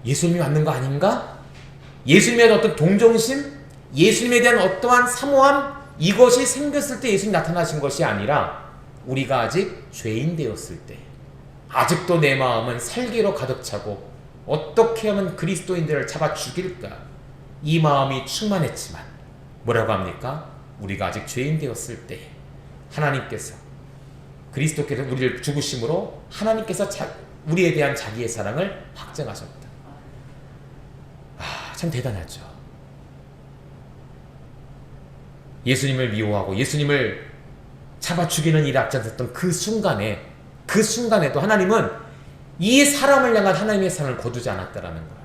예수님이 맞는 거 아닌가? 예수님에 대한 어떤 동정심, 예수님에 대한 어떠한 사모함, 이것이 생겼을 때 예수님이 나타나신 것이 아니라 우리가 아직 죄인 되었을 때, 아직도 내 마음은 살기로 가득 차고 어떻게 하면 그리스도인들을 잡아 죽일까? 이 마음이 충만했지만 뭐라고 합니까? 우리가 아직 죄인 되었을 때 하나님께서, 그리스도께서 우리를 죽으심으로 하나님께서 우리에 대한 자기의 사랑을 확증하셨다. 참 대단하죠. 예수님을 미워하고 예수님을 잡아 죽이는 일에 앞장섰던 그 순간에도 하나님은 이 사람을 향한 하나님의 사랑을 거두지 않았다라는 거예요.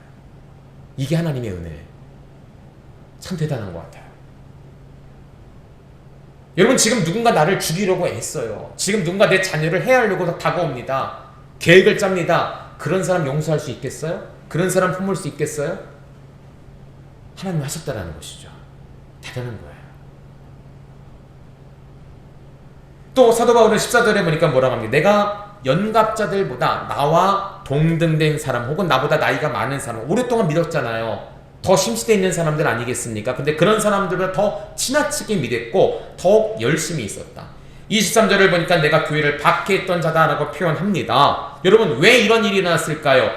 이게 하나님의 은혜예요. 참 대단한 것 같아요. 여러분, 지금 누군가 나를 죽이려고 애써요. 지금 누군가 내 자녀를 해하려고 다가옵니다. 계획을 짭니다. 그런 사람 용서할 수 있겠어요? 그런 사람 품을 수 있겠어요? 하나님 하셨다라는 것이죠. 대단한 거예요. 또 사도 바울은 14절에 보니까 뭐라고 합니까? 내가 연갑자들보다 나와 동등된 사람 혹은 나보다 나이가 많은 사람, 오랫동안 믿었잖아요. 더 심시되어 있는 사람들 아니겠습니까? 근데 그런 사람들보다 더 지나치게 믿었고 더욱 열심히 있었다. 23절을 보니까 내가 교회를 박해했던 자다라고 표현합니다. 여러분 왜 이런 일이 일어났을까요?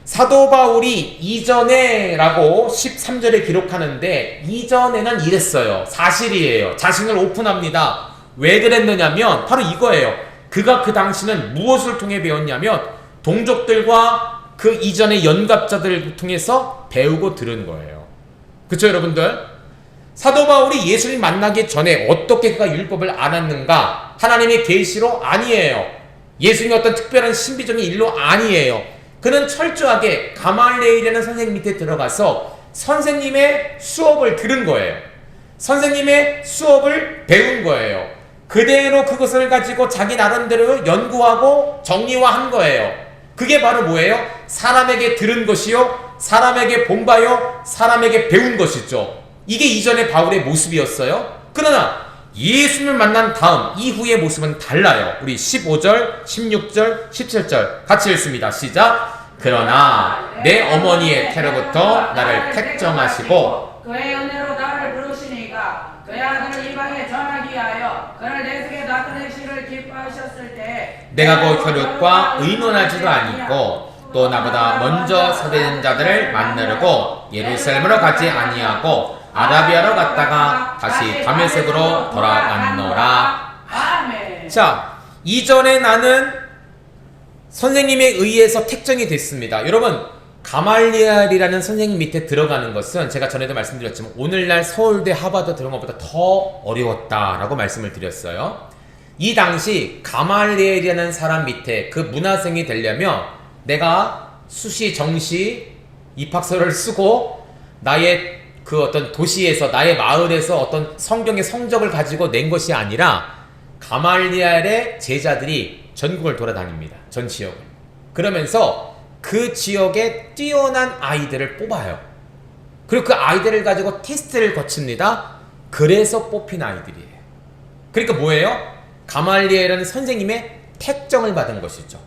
사도 바울이 이전에라고 13절에 기록하는데 이전에는 이랬어요. 사실이에요. 자신을 오픈합니다. 왜 그랬느냐면 바로 이거예요. 그가 그 당시는 무엇을 통해 배웠냐면 동족들과 그 이전의 연갑자들을 통해서 배우고 들은 거예요. 그쵸 여러분들? 사도 바울이 예수님 만나기 전에 어떻게 그가 율법을 알았는가? 하나님의 계시로 아니에요. 예수님의 어떤 특별한 신비적인 일로 아니에요. 그는 철저하게 가말리엘이라는 선생님 밑에 들어가서 선생님의 수업을 들은 거예요. 선생님의 수업을 배운 거예요. 그대로 그것을 가지고 자기 나름대로 연구하고 정리화한 거예요. 그게 바로 뭐예요? 사람에게 들은 것이요, 사람에게 본 바요, 사람에게 배운 것이죠. 이게 이전의 바울의 모습이었어요. 그러나 예수님을 만난 다음 이후의 모습은 달라요. 우리 15절, 16절, 17절 같이 읽습니다. 시작. 그러나 내 어머니의 태로부터 나를 택정하시고 그의 은혜로 나를 부르시니까 그의 아들을 이방에 전하기 위하여 그를 내 속에 나타내시를 기뻐하셨을 때 내가 그 혈육과 의논하지도 아니고 또 나보다 먼저 서대는 자들을 만나려고 예루살렘으로 가지 아니하고 아라비아로 갔다가 다시 다메섹으로 돌아갔노라. 아멘. 자, 이전에 나는 선생님에 의해서 택정이 됐습니다. 여러분, 가말리엘이라는 선생님 밑에 들어가는 것은 제가 전에도 말씀드렸지만 오늘날 서울대 하버드 들어간 것보다 더 어려웠다라고 말씀을 드렸어요. 이 당시 가말리엘이라는 사람 밑에 그 문화생이 되려면 내가 수시, 정시, 입학서를 쓰고 나의 그 어떤 도시에서 나의 마을에서 어떤 성경의 성적을 가지고 낸 것이 아니라 가말리엘의 제자들이 전국을 돌아다닙니다. 전 지역을. 그러면서 그 지역에 뛰어난 아이들을 뽑아요. 그리고 그 아이들을 가지고 테스트를 거칩니다. 그래서 뽑힌 아이들이에요. 그러니까 뭐예요? 가말리엘은 선생님의 택정을 받은 것이죠.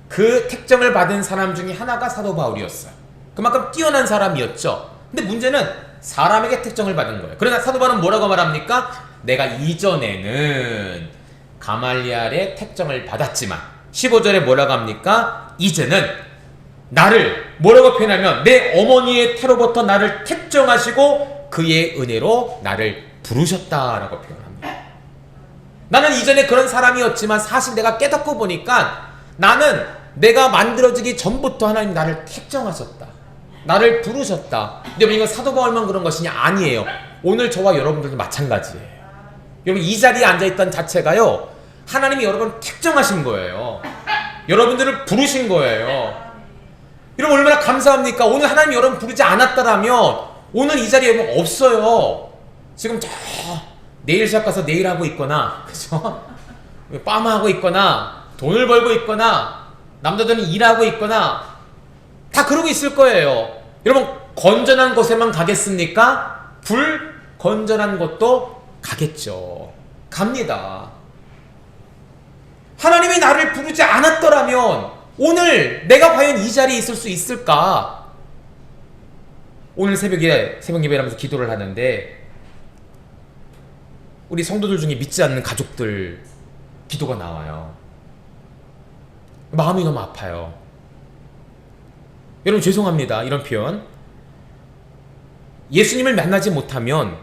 그 택정을 받은 사람 중에 하나가 사도 바울이었어요. 그만큼 뛰어난 사람이었죠. 근데 문제는 사람에게 택정을 받은 거예요. 그러나 사도 바울은 뭐라고 말합니까? 내가 이전에는 가말리엘의 택정을 받았지만 15절에 뭐라고 합니까? 이제는 나를 뭐라고 표현하면 내 어머니의 태로부터 나를 택정하시고 그의 은혜로 나를 부르셨다라고 표현합니다. 나는 이전에 그런 사람이었지만 사실 내가 깨닫고 보니까 나는 내가 만들어지기 전부터 하나님 나를 택정하셨다. 나를 부르셨다. 근데 이건 사도 바울만 그런 것이냐? 아니에요. 오늘 저와 여러분들도 마찬가지예요. 여러분 이 자리에 앉아있던 자체가요, 하나님이 여러분 택정하신 거예요. 여러분들을 부르신 거예요. 여러분 얼마나 감사합니까? 오늘 하나님이 여러분 부르지 않았다라면 오늘 이 자리에 여러분 없어요. 지금 저 내일 시작 가서 내일 하고 있거나, 그죠? 빰하고 있거나, 돈을 벌고 있거나, 남자들은 일하고 있거나 다 그러고 있을 거예요. 여러분 건전한 곳에만 가겠습니까? 불건전한 곳도 가겠죠. 갑니다. 하나님이 나를 부르지 않았더라면 오늘 내가 과연 이 자리에 있을 수 있을까? 오늘 새벽 예배하면서 기도를 하는데 우리 성도들 중에 믿지 않는 가족들 기도가 나와요. 마음이 너무 아파요. 여러분 죄송합니다. 이런 표현. 예수님을 만나지 못하면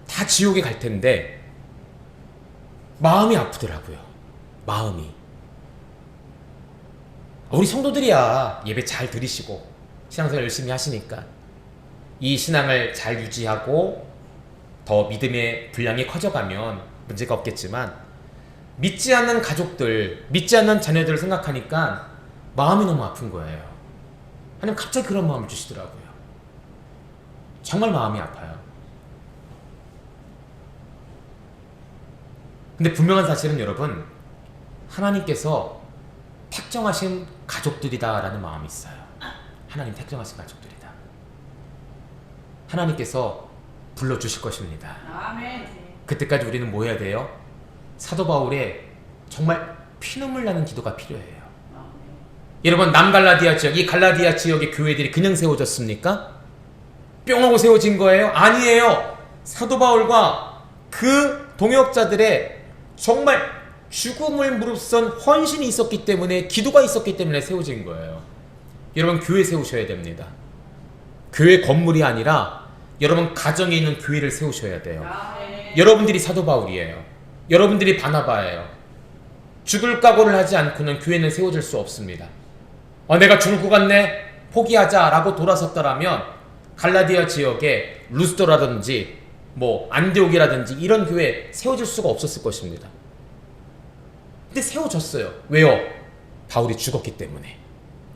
다 지옥에 갈 텐데 마음이 아프더라고요. 마음이. 우리 성도들이야 예배 잘 들으시고 신앙생활 열심히 하시니까 이 신앙을 잘 유지하고 더 믿음의 분량이 커져가면 문제가 없겠지만 믿지 않는 가족들, 믿지 않는 자녀들을 생각하니까 마음이 너무 아픈 거예요. 하나님 갑자기 그런 마음을 주시더라고요. 정말 마음이 아파요. 근데 분명한 사실은 여러분, 하나님께서 택정하신 가족들이다라는 마음이 있어요. 하나님 택정하신 가족들이다. 하나님께서 불러주실 것입니다. 아멘. 그때까지 우리는 뭐 해야 돼요? 사도 바울의 정말 피눈물 나는 기도가 필요해요. 여러분 남갈라디아 지역, 이 갈라디아 지역의 교회들이 그냥 세워졌습니까? 뿅 하고 세워진 거예요? 아니에요. 사도 바울과 그 동역자들의 정말 죽음을 무릅쓴 헌신이 있었기 때문에, 기도가 있었기 때문에 세워진 거예요. 여러분, 교회 세우셔야 됩니다. 교회 건물이 아니라 여러분 가정에 있는 교회를 세우셔야 돼요. 여러분들이 사도 바울이에요. 여러분들이 바나바예요. 죽을 각오를 하지 않고는 교회는 세워질 수 없습니다. 내가 죽을 것 같네, 포기하자라고 돌아섰더라면 갈라디아 지역에 루스더라든지 안디옥이라든지 이런 교회 세워질 수가 없었을 것입니다. 근데 세워졌어요. 왜요? 바울이 죽었기 때문에,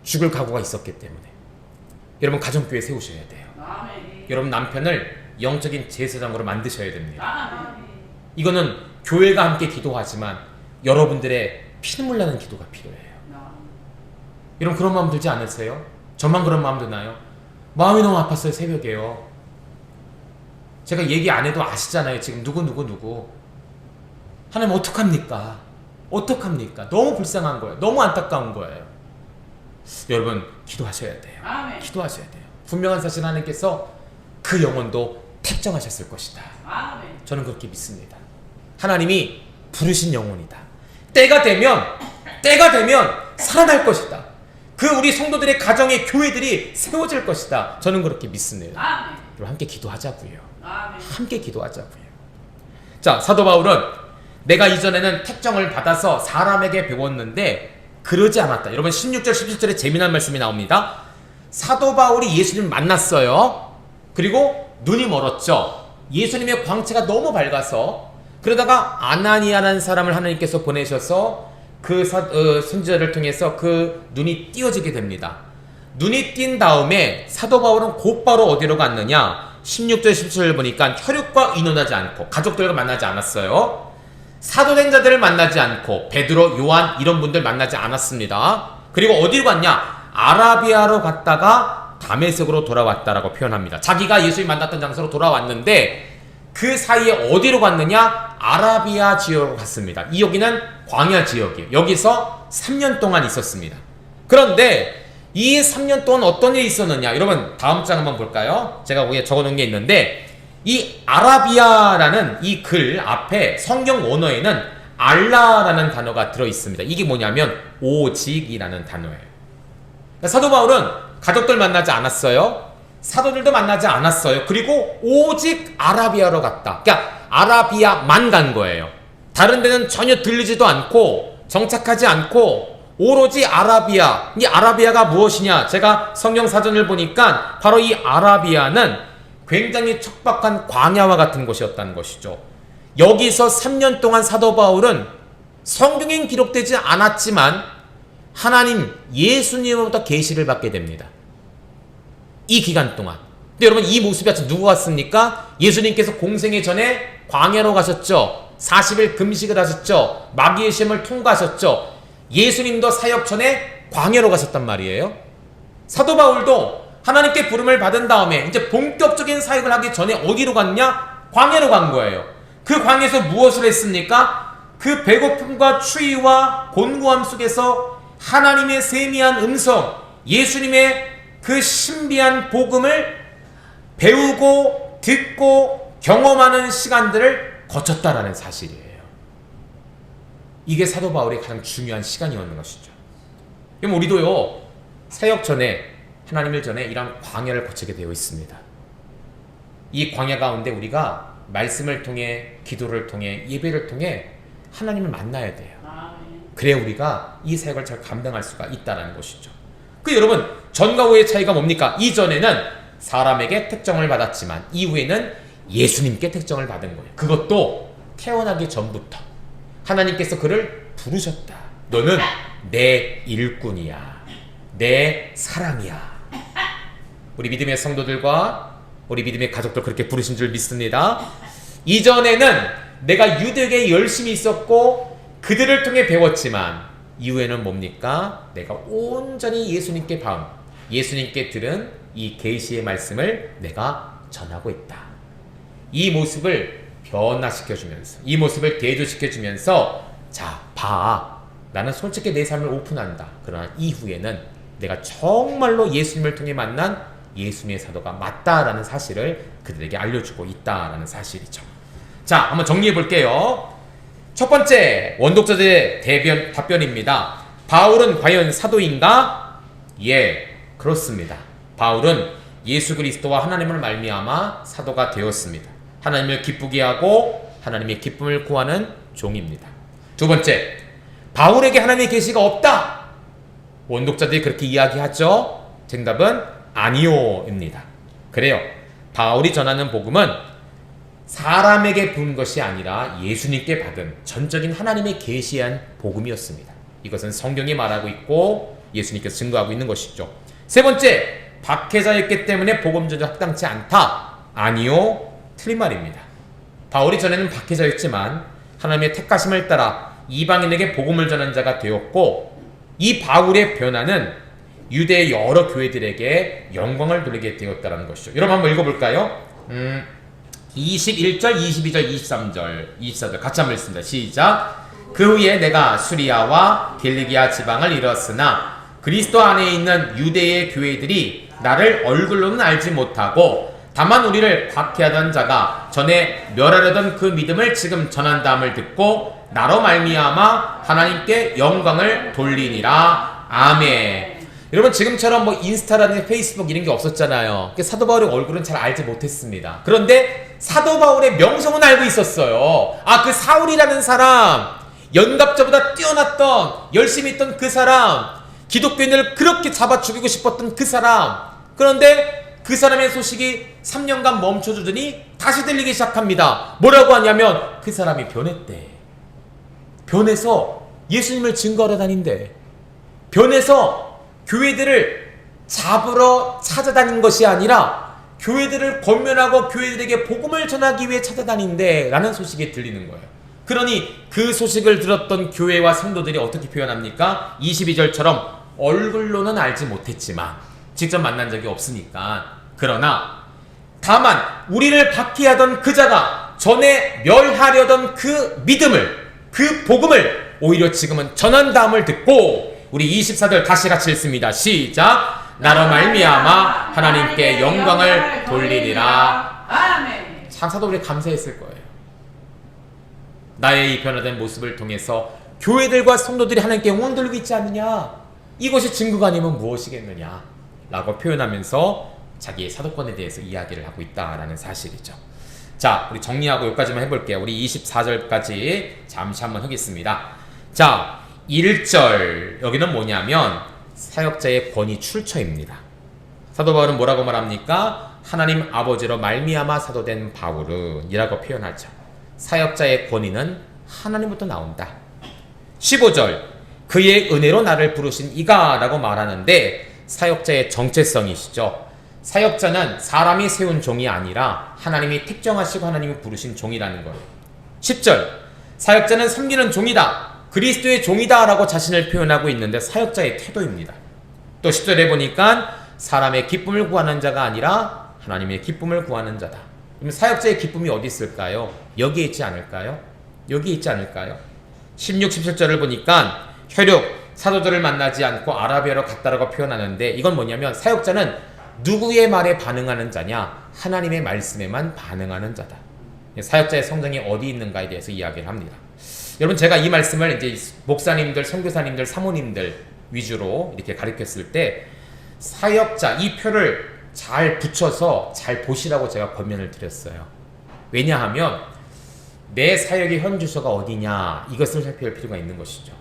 죽을 각오가 있었기 때문에. 여러분, 가정교회 세우셔야 돼요. 여러분, 남편을 영적인 제사장으로 만드셔야 됩니다. 이거는 교회가 함께 기도하지만 여러분들의 피눈물 나는 기도가 필요해요. 여러분, 그런 마음 들지 않으세요? 저만 그런 마음 드나요? 마음이 너무 아팠어요. 새벽에요. 제가 얘기 안 해도 아시잖아요. 지금 누구 하나님 어떡합니까? 어떡합니까? 너무 불쌍한 거예요. 너무 안타까운 거예요. 여러분, 기도하셔야 돼요. 기도하셔야 돼요. 분명한 사실, 하나님께서 그 영혼도 택정하셨을 것이다. 저는 그렇게 믿습니다. 하나님이 부르신 영혼이다. 때가 되면 살아날 것이다. 그 우리 성도들의 가정의 교회들이 세워질 것이다. 저는 그렇게 믿습니다. 여러분, 함께 기도하자고요. 함께 기도하자고요. 자, 사도 바울은 내가 이전에는 택정을 받아서 사람에게 배웠는데 그러지 않았다. 여러분, 16절 17절에 재미난 말씀이 나옵니다. 사도 바울이 예수님을 만났어요. 그리고 눈이 멀었죠. 예수님의 광채가 너무 밝아서, 그러다가 아나니아라는 사람을 하나님께서 보내셔서 그 선지자를 통해서 그 눈이 띄어지게 됩니다. 눈이 띈 다음에 사도 바울은 곧바로 어디로 갔느냐? 16절 17절을 보니까 혈육과 의논하지 않고 가족들과 만나지 않았어요. 사도된 자들을 만나지 않고 베드로, 요한 이런 분들 만나지 않았습니다. 그리고 어디로 갔냐? 아라비아로 갔다가 다메섹으로 돌아왔다라고 표현합니다. 자기가 예수님 만났던 장소로 돌아왔는데 그 사이에 어디로 갔느냐? 아라비아 지역으로 갔습니다. 여기는 광야 지역이에요. 여기서 3년 동안 있었습니다. 그런데 이 3년 동안 어떤 일이 있었느냐? 여러분, 다음 장 한번 볼까요? 제가 거기에 적어놓은 게 있는데, 이 아라비아라는 이 글 앞에 성경 원어에는 알라라는 단어가 들어있습니다. 이게 뭐냐면 오직이라는 단어예요. 그러니까 사도 바울은 가족들 만나지 않았어요. 사도들도 만나지 않았어요. 그리고 오직 아라비아로 갔다. 그러니까 아라비아만 간 거예요. 다른 데는 전혀 들리지도 않고 정착하지 않고 오로지 아라비아. 이 아라비아가 무엇이냐? 제가 성경 사전을 보니까 바로 이 아라비아는 굉장히 척박한 광야와 같은 곳이었다는 것이죠. 여기서 3년 동안 사도 바울은 성경엔 기록되지 않았지만 하나님 예수님으로부터 계시를 받게 됩니다. 이 기간 동안. 근데 여러분, 이 모습이 아침 누구 같습니까? 예수님께서 공생애 전에 광야로 가셨죠. 40일 금식을 하셨죠. 마귀의 시험을 통과하셨죠. 예수님도 사역 전에 광야로 가셨단 말이에요. 사도 바울도 하나님께 부름을 받은 다음에 이제 본격적인 사역을 하기 전에 어디로 갔냐? 광야로 간 거예요. 그 광야에서 무엇을 했습니까? 그 배고픔과 추위와 곤고함 속에서 하나님의 세미한 음성, 예수님의 그 신비한 복음을 배우고 듣고 경험하는 시간들을 거쳤다라는 사실이에요. 이게 사도 바울의 가장 중요한 시간이었는 것이죠. 그럼 우리도요, 사역 전에, 하나님을 전에 이런 광야를 거치게 되어 있습니다. 이 광야 가운데 우리가 말씀을 통해, 기도를 통해, 예배를 통해 하나님을 만나야 돼요. 그래야 우리가 이 사역을 잘 감당할 수가 있다는 것이죠. 그 여러분, 전과 후의 차이가 뭡니까? 이전에는 사람에게 택정을 받았지만 이후에는 예수님께 택정을 받은 거예요. 그것도 태어나기 전부터 하나님께서 그를 부르셨다. 너는 내 일꾼이야. 내 사랑이야. 우리 믿음의 성도들과 우리 믿음의 가족들 그렇게 부르신 줄 믿습니다. 이전에는 내가 유대교에 열심히 있었고 그들을 통해 배웠지만 이후에는 뭡니까? 내가 온전히 예수님께 바운, 예수님께 들은 이 계시의 말씀을 내가 전하고 있다. 이 모습을 변화시켜주면서, 이 모습을 대조시켜주면서, 자, 봐. 나는 솔직히 내 삶을 오픈한다. 그러나 이후에는 내가 정말로 예수님을 통해 만난 예수님의 사도가 맞다라는 사실을 그들에게 알려주고 있다라는 사실이죠. 자, 한번 정리해 볼게요. 첫 번째, 원독자들의 답변입니다. 바울은 과연 사도인가? 예, 그렇습니다. 바울은 예수 그리스도와 하나님을 말미암아 사도가 되었습니다. 하나님을 기쁘게 하고 하나님의 기쁨을 구하는 종입니다. 두 번째, 바울에게 하나님의 계시가 없다. 원독자들이 그렇게 이야기하죠. 정답은 아니요입니다. 그래요. 바울이 전하는 복음은 사람에게 본 것이 아니라 예수님께 받은 전적인 하나님의 계시한 복음이었습니다. 이것은 성경이 말하고 있고 예수님께서 증거하고 있는 것이죠. 세 번째, 박해자였기 때문에 복음 전혀 합당치 않다. 아니요, 틀린 말입니다. 바울이 전에는 박해자였지만 하나님의 택하심을 따라 이방인에게 복음을 전한 자가 되었고, 이 바울의 변화는 유대의 여러 교회들에게 영광을 돌리게 되었다는 것이죠. 여러분 한번 읽어볼까요? 21절, 22절, 23절, 24절 같이 한번 읽습니다. 시작. 그 후에 내가 수리아와 길리기아 지방을 이뤘으나 그리스도 안에 있는 유대의 교회들이 나를 얼굴로는 알지 못하고 다만 우리를 박해하던 자가 전에 멸하려던 그 믿음을 지금 전한다함을 듣고 나로 말미암아 하나님께 영광을 돌리니라. 아멘. 여러분, 지금처럼 뭐 인스타라든지 페이스북 이런 게 없었잖아요. 사도 바울의 얼굴은 잘 알지 못했습니다. 그런데 사도 바울의 명성은 알고 있었어요. 아, 그 사울이라는 사람, 연갑자보다 뛰어났던, 열심히 했던 그 사람, 기독교인을 그렇게 잡아 죽이고 싶었던 그 사람. 그런데 그 사람의 소식이 3년간 멈춰주더니 다시 들리기 시작합니다. 뭐라고 하냐면 그 사람이 변했대. 변해서 예수님을 증거하러 다닌대. 변해서 교회들을 잡으러 찾아다닌 것이 아니라 교회들을 권면하고 교회들에게 복음을 전하기 위해 찾아다닌대 라는 소식이 들리는 거예요. 그러니 그 소식을 들었던 교회와 성도들이 어떻게 표현합니까? 22절처럼 얼굴로는 알지 못했지만, 직접 만난 적이 없으니까, 그러나 다만 우리를 박해하던 그 자가 전에 멸하려던 그 믿음을, 그 복음을 오히려 지금은 전한다함을 듣고, 우리 24절 다시 같이 읽습니다. 시작. 나로 말미암아 하나님께 영광을 돌리리라. 아멘. 참 사도들이 감사했을 거예요. 나의 이 변화된 모습을 통해서 교회들과 성도들이 하나님께 영광 돌리고 있지 않느냐, 이것이 증거가 아니면 무엇이겠느냐 라고 표현하면서 자기의 사도권에 대해서 이야기를 하고 있다라는 사실이죠. 자, 우리 정리하고 여기까지만 해볼게요. 우리 24절까지 잠시 한번 하겠습니다. 자, 1절, 여기는 뭐냐면 사역자의 권위 출처입니다. 사도 바울은 뭐라고 말합니까? 하나님 아버지로 말미암아 사도된 바울은 이라고 표현하죠. 사역자의 권위는 하나님부터 나온다. 15절, 그의 은혜로 나를 부르신 이가 라고 말하는데 사역자의 정체성이시죠. 사역자는 사람이 세운 종이 아니라 하나님이 특정하시고 하나님이 부르신 종이라는 거예요. 10절, 사역자는 섬기는 종이다, 그리스도의 종이다 라고 자신을 표현하고 있는데 사역자의 태도입니다. 또 10절에 보니까 사람의 기쁨을 구하는 자가 아니라 하나님의 기쁨을 구하는 자다. 그럼 사역자의 기쁨이 어디 있을까요? 여기에 있지 않을까요? 여기에 있지 않을까요? 16, 17절을 보니까 혈육, 사도들을 만나지 않고 아라비아로 갔다라고 표현하는데, 이건 뭐냐면 사역자는 누구의 말에 반응하는 자냐? 하나님의 말씀에만 반응하는 자다. 사역자의 성장이 어디 있는가에 대해서 이야기를 합니다. 여러분, 제가 이 말씀을 이제 목사님들, 선교사님들, 사모님들 위주로 이렇게 가르쳤을 때 사역자, 이 표를 잘 붙여서 잘 보시라고 제가 권면을 드렸어요. 왜냐하면 내 사역의 현 주소가 어디냐, 이것을 살펴볼 필요가 있는 것이죠.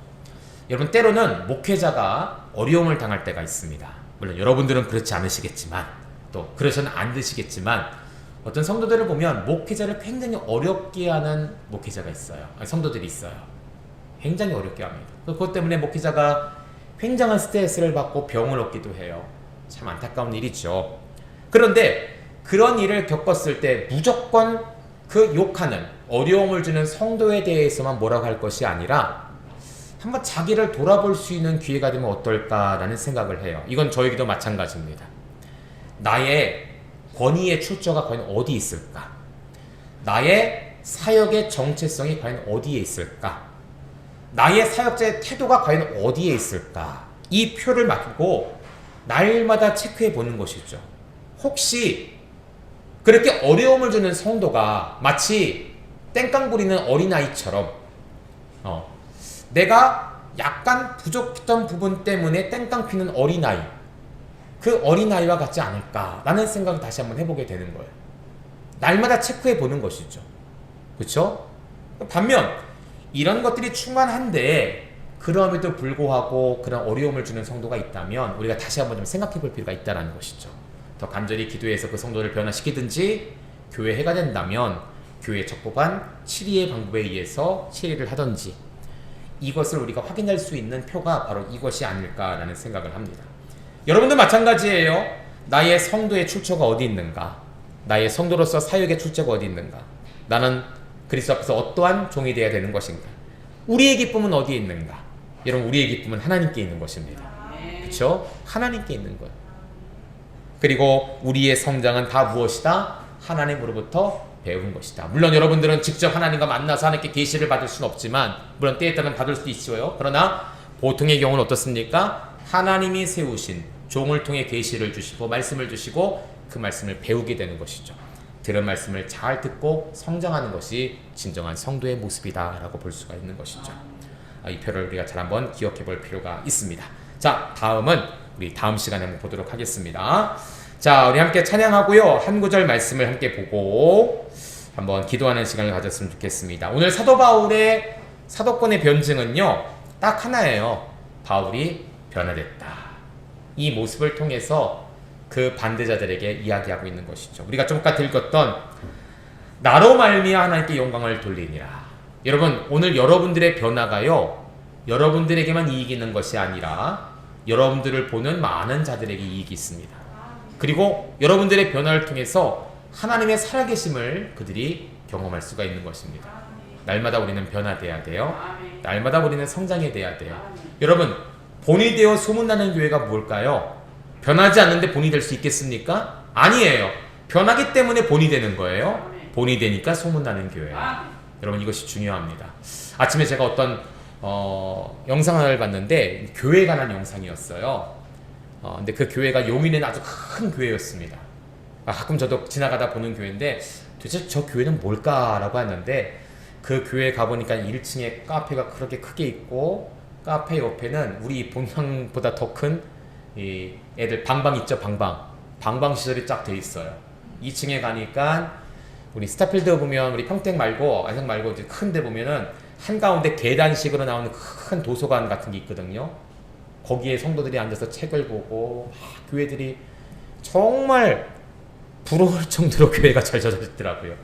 여러분, 때로는 목회자가 어려움을 당할 때가 있습니다. 물론 여러분들은 그렇지 않으시겠지만, 또 그러셔는 안 되시겠지만, 어떤 성도들을 보면 목회자를 굉장히 어렵게 하는 목회자가 있어요. 성도들이 있어요. 굉장히 어렵게 합니다. 그것 때문에 목회자가 굉장한 스트레스를 받고 병을 얻기도 해요. 참 안타까운 일이죠. 그런데 그런 일을 겪었을 때 무조건 그 욕하는, 어려움을 주는 성도에 대해서만 뭐라고 할 것이 아니라 한번 자기를 돌아볼 수 있는 기회가 되면 어떨까라는 생각을 해요. 이건 저에게도 마찬가지입니다. 나의 권위의 출처가 과연 어디 있을까? 나의 사역의 정체성이 과연 어디에 있을까? 나의 사역자의 태도가 과연 어디에 있을까? 이 표를 맡기고 날마다 체크해 보는 것이죠. 혹시 그렇게 어려움을 주는 성도가 마치 땡깡 부리는 어린아이처럼 내가 약간 부족했던 부분 때문에 땡깡 피는 어린아이, 그 어린아이와 같지 않을까라는 생각을 다시 한번 해보게 되는 거예요. 날마다 체크해 보는 것이죠. 그렇죠? 반면 이런 것들이 충만한데 그럼에도 불구하고 그런 어려움을 주는 성도가 있다면 우리가 다시 한번 좀 생각해 볼 필요가 있다는 것이죠. 더 간절히 기도해서 그 성도를 변화시키든지, 교회 해가 된다면 교회에 적법한 치리의 방법에 의해서 치리를 하든지, 이것을 우리가 확인할 수 있는 표가 바로 이것이 아닐까라는 생각을 합니다. 여러분도 마찬가지예요. 나의 성도의 출처가 어디 있는가? 나의 성도로서 사역의 출처가 어디 있는가? 나는 그리스도 앞에서 어떠한 종이 되어야 되는 것인가? 우리의 기쁨은 어디에 있는가? 여러분, 우리의 기쁨은 하나님께 있는 것입니다. 그렇죠? 하나님께 있는 거예요. 그리고 우리의 성장은 다 무엇이다? 하나님으로부터 배운 것이다. 물론 여러분들은 직접 하나님과 만나서 하나님께 계시를 받을 수는 없지만, 물론 때에 따라 받을 수도 있어요. 그러나 보통의 경우는 어떻습니까? 하나님이 세우신 종을 통해 계시를 주시고 말씀을 주시고 그 말씀을 배우게 되는 것이죠. 들은 말씀을 잘 듣고 성장하는 것이 진정한 성도의 모습이다라고 볼 수가 있는 것이죠. 이 표를 우리가 잘 한번 기억해 볼 필요가 있습니다. 자, 다음은 우리 다음 시간에 한번 보도록 하겠습니다. 자, 우리 함께 찬양하고요. 한 구절 말씀을 함께 보고 한번 기도하는 시간을 가졌으면 좋겠습니다. 오늘 사도 바울의 사도권의 변증은요, 딱 하나예요. 바울이 변화됐다. 이 모습을 통해서 그 반대자들에게 이야기하고 있는 것이죠. 우리가 좀 아까 읽었던 나로 말미암아 하나님께 영광을 돌리니라. 여러분, 오늘 여러분들의 변화가요, 여러분들에게만 이익이 있는 것이 아니라 여러분들을 보는 많은 자들에게 이익이 있습니다. 그리고 여러분들의 변화를 통해서 하나님의 살아계심을 그들이 경험할 수가 있는 것입니다. 날마다 우리는 변화돼야 돼요. 날마다 우리는 성장해야 돼요. 여러분, 본이 되어 소문나는 교회가 뭘까요? 변하지 않는데 본이 될 수 있겠습니까? 아니에요. 변하기 때문에 본이 되는 거예요. 본이 되니까 소문나는 교회예요. 여러분, 이것이 중요합니다. 아침에 제가 어떤 영상을 봤는데 교회에 관한 영상이었어요. 근데 그 교회가 용인에는 아주 큰 교회였습니다. 가끔 저도 지나가다 보는 교회인데 도대체 저 교회는 뭘까라고 했는데, 그 교회에 가보니까 1층에 카페가 그렇게 크게 있고 카페 옆에는 우리 본당보다 더 큰 이 애들 방방 있죠. 방방 시설이 쫙 돼 있어요. 2층에 가니까 우리 스타필드 보면 우리 평택 말고 안성 말고 이제 큰 데 보면은 한가운데 계단식으로 나오는 큰 도서관 같은 게 있거든요. 거기에 성도들이 앉아서 책을 보고 교회들이 정말 부러울 정도로 교회가 잘 젖어 있더라고요.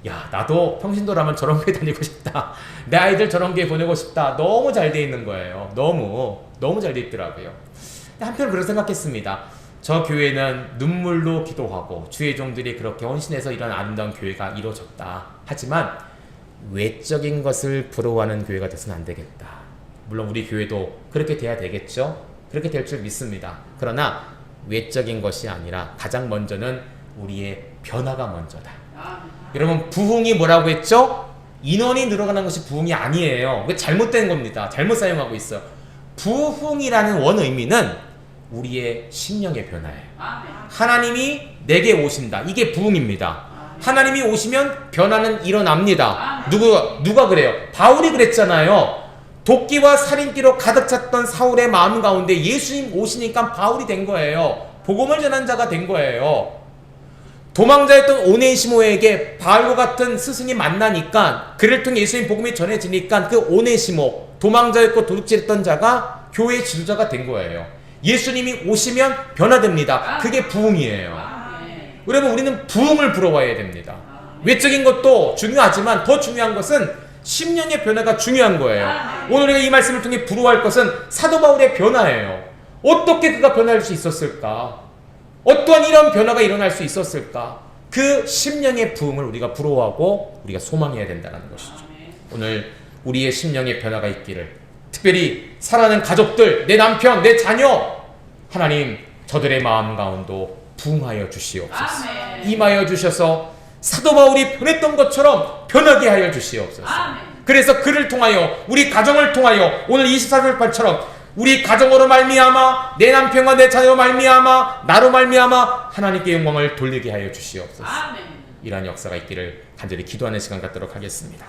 야, 나도 평신도라면 저런 교회 다니고 싶다. 내 아이들 저런 교회 보내고 싶다. 너무 잘 돼 있는 거예요. 너무 잘 돼 있더라고요. 한편 그렇게 생각했습니다. 저 교회는 눈물로 기도하고 주의 종들이 그렇게 헌신해서 이런 아름다운 교회가 이루어졌다. 하지만 외적인 것을 부러워하는 교회가 돼서는 안 되겠다. 물론 우리 교회도 그렇게 돼야 되겠죠. 그렇게 될 줄 믿습니다. 그러나 외적인 것이 아니라 가장 먼저는 우리의 변화가 먼저다. 여러분, 부흥이 뭐라고 했죠? 인원이 늘어가는 것이 부흥이 아니에요. 그게 잘못된 겁니다. 잘못 사용하고 있어요. 부흥이라는 원 의미는 우리의 심령의 변화예요. 하나님이 내게 오신다. 이게 부흥입니다. 하나님이 오시면 변화는 일어납니다. 누가 그래요? 바울이 그랬잖아요. 도끼와 살인기로 가득 찼던 사울의 마음 가운데 예수님 오시니까 바울이 된 거예요. 복음을 전한 자가 된 거예요. 도망자였던 오네시모에게 바울과 같은 스승이 만나니까, 그를 통해 예수님 복음이 전해지니까 그 오네시모, 도망자였고 도둑질했던 자가 교회의 지도자가 된 거예요. 예수님이 오시면 변화됩니다. 그게 부흥이에요. 여러분, 우리는 부흥을 부러워해야 됩니다. 외적인 것도 중요하지만 더 중요한 것은 심령의 변화가 중요한 거예요. 오늘 우리가 이 말씀을 통해 부러워할 것은 사도 바울의 변화예요. 어떻게 그가 변할 수 있었을까? 어떠한 이런 변화가 일어날 수 있었을까? 그 심령의 부흥을 우리가 부러워하고 우리가 소망해야 된다는 것이죠. 오늘 우리의 심령의 변화가 있기를, 특별히 사랑하는 가족들, 내 남편, 내 자녀, 하나님 저들의 마음 가운데 부흥하여 주시옵소서. 임하여 주셔서 사도 바울이 변했던 것처럼 변하게 하여 주시옵소서. 그래서 그를 통하여, 우리 가정을 통하여, 오늘 24절판처럼 우리 가정으로 말미암아, 내 남편과 내 자녀로 말미암아, 나로 말미암아 하나님께 영광을 돌리게 하여 주시옵소서. 이러한 역사가 있기를 간절히 기도하는 시간 갖도록 하겠습니다.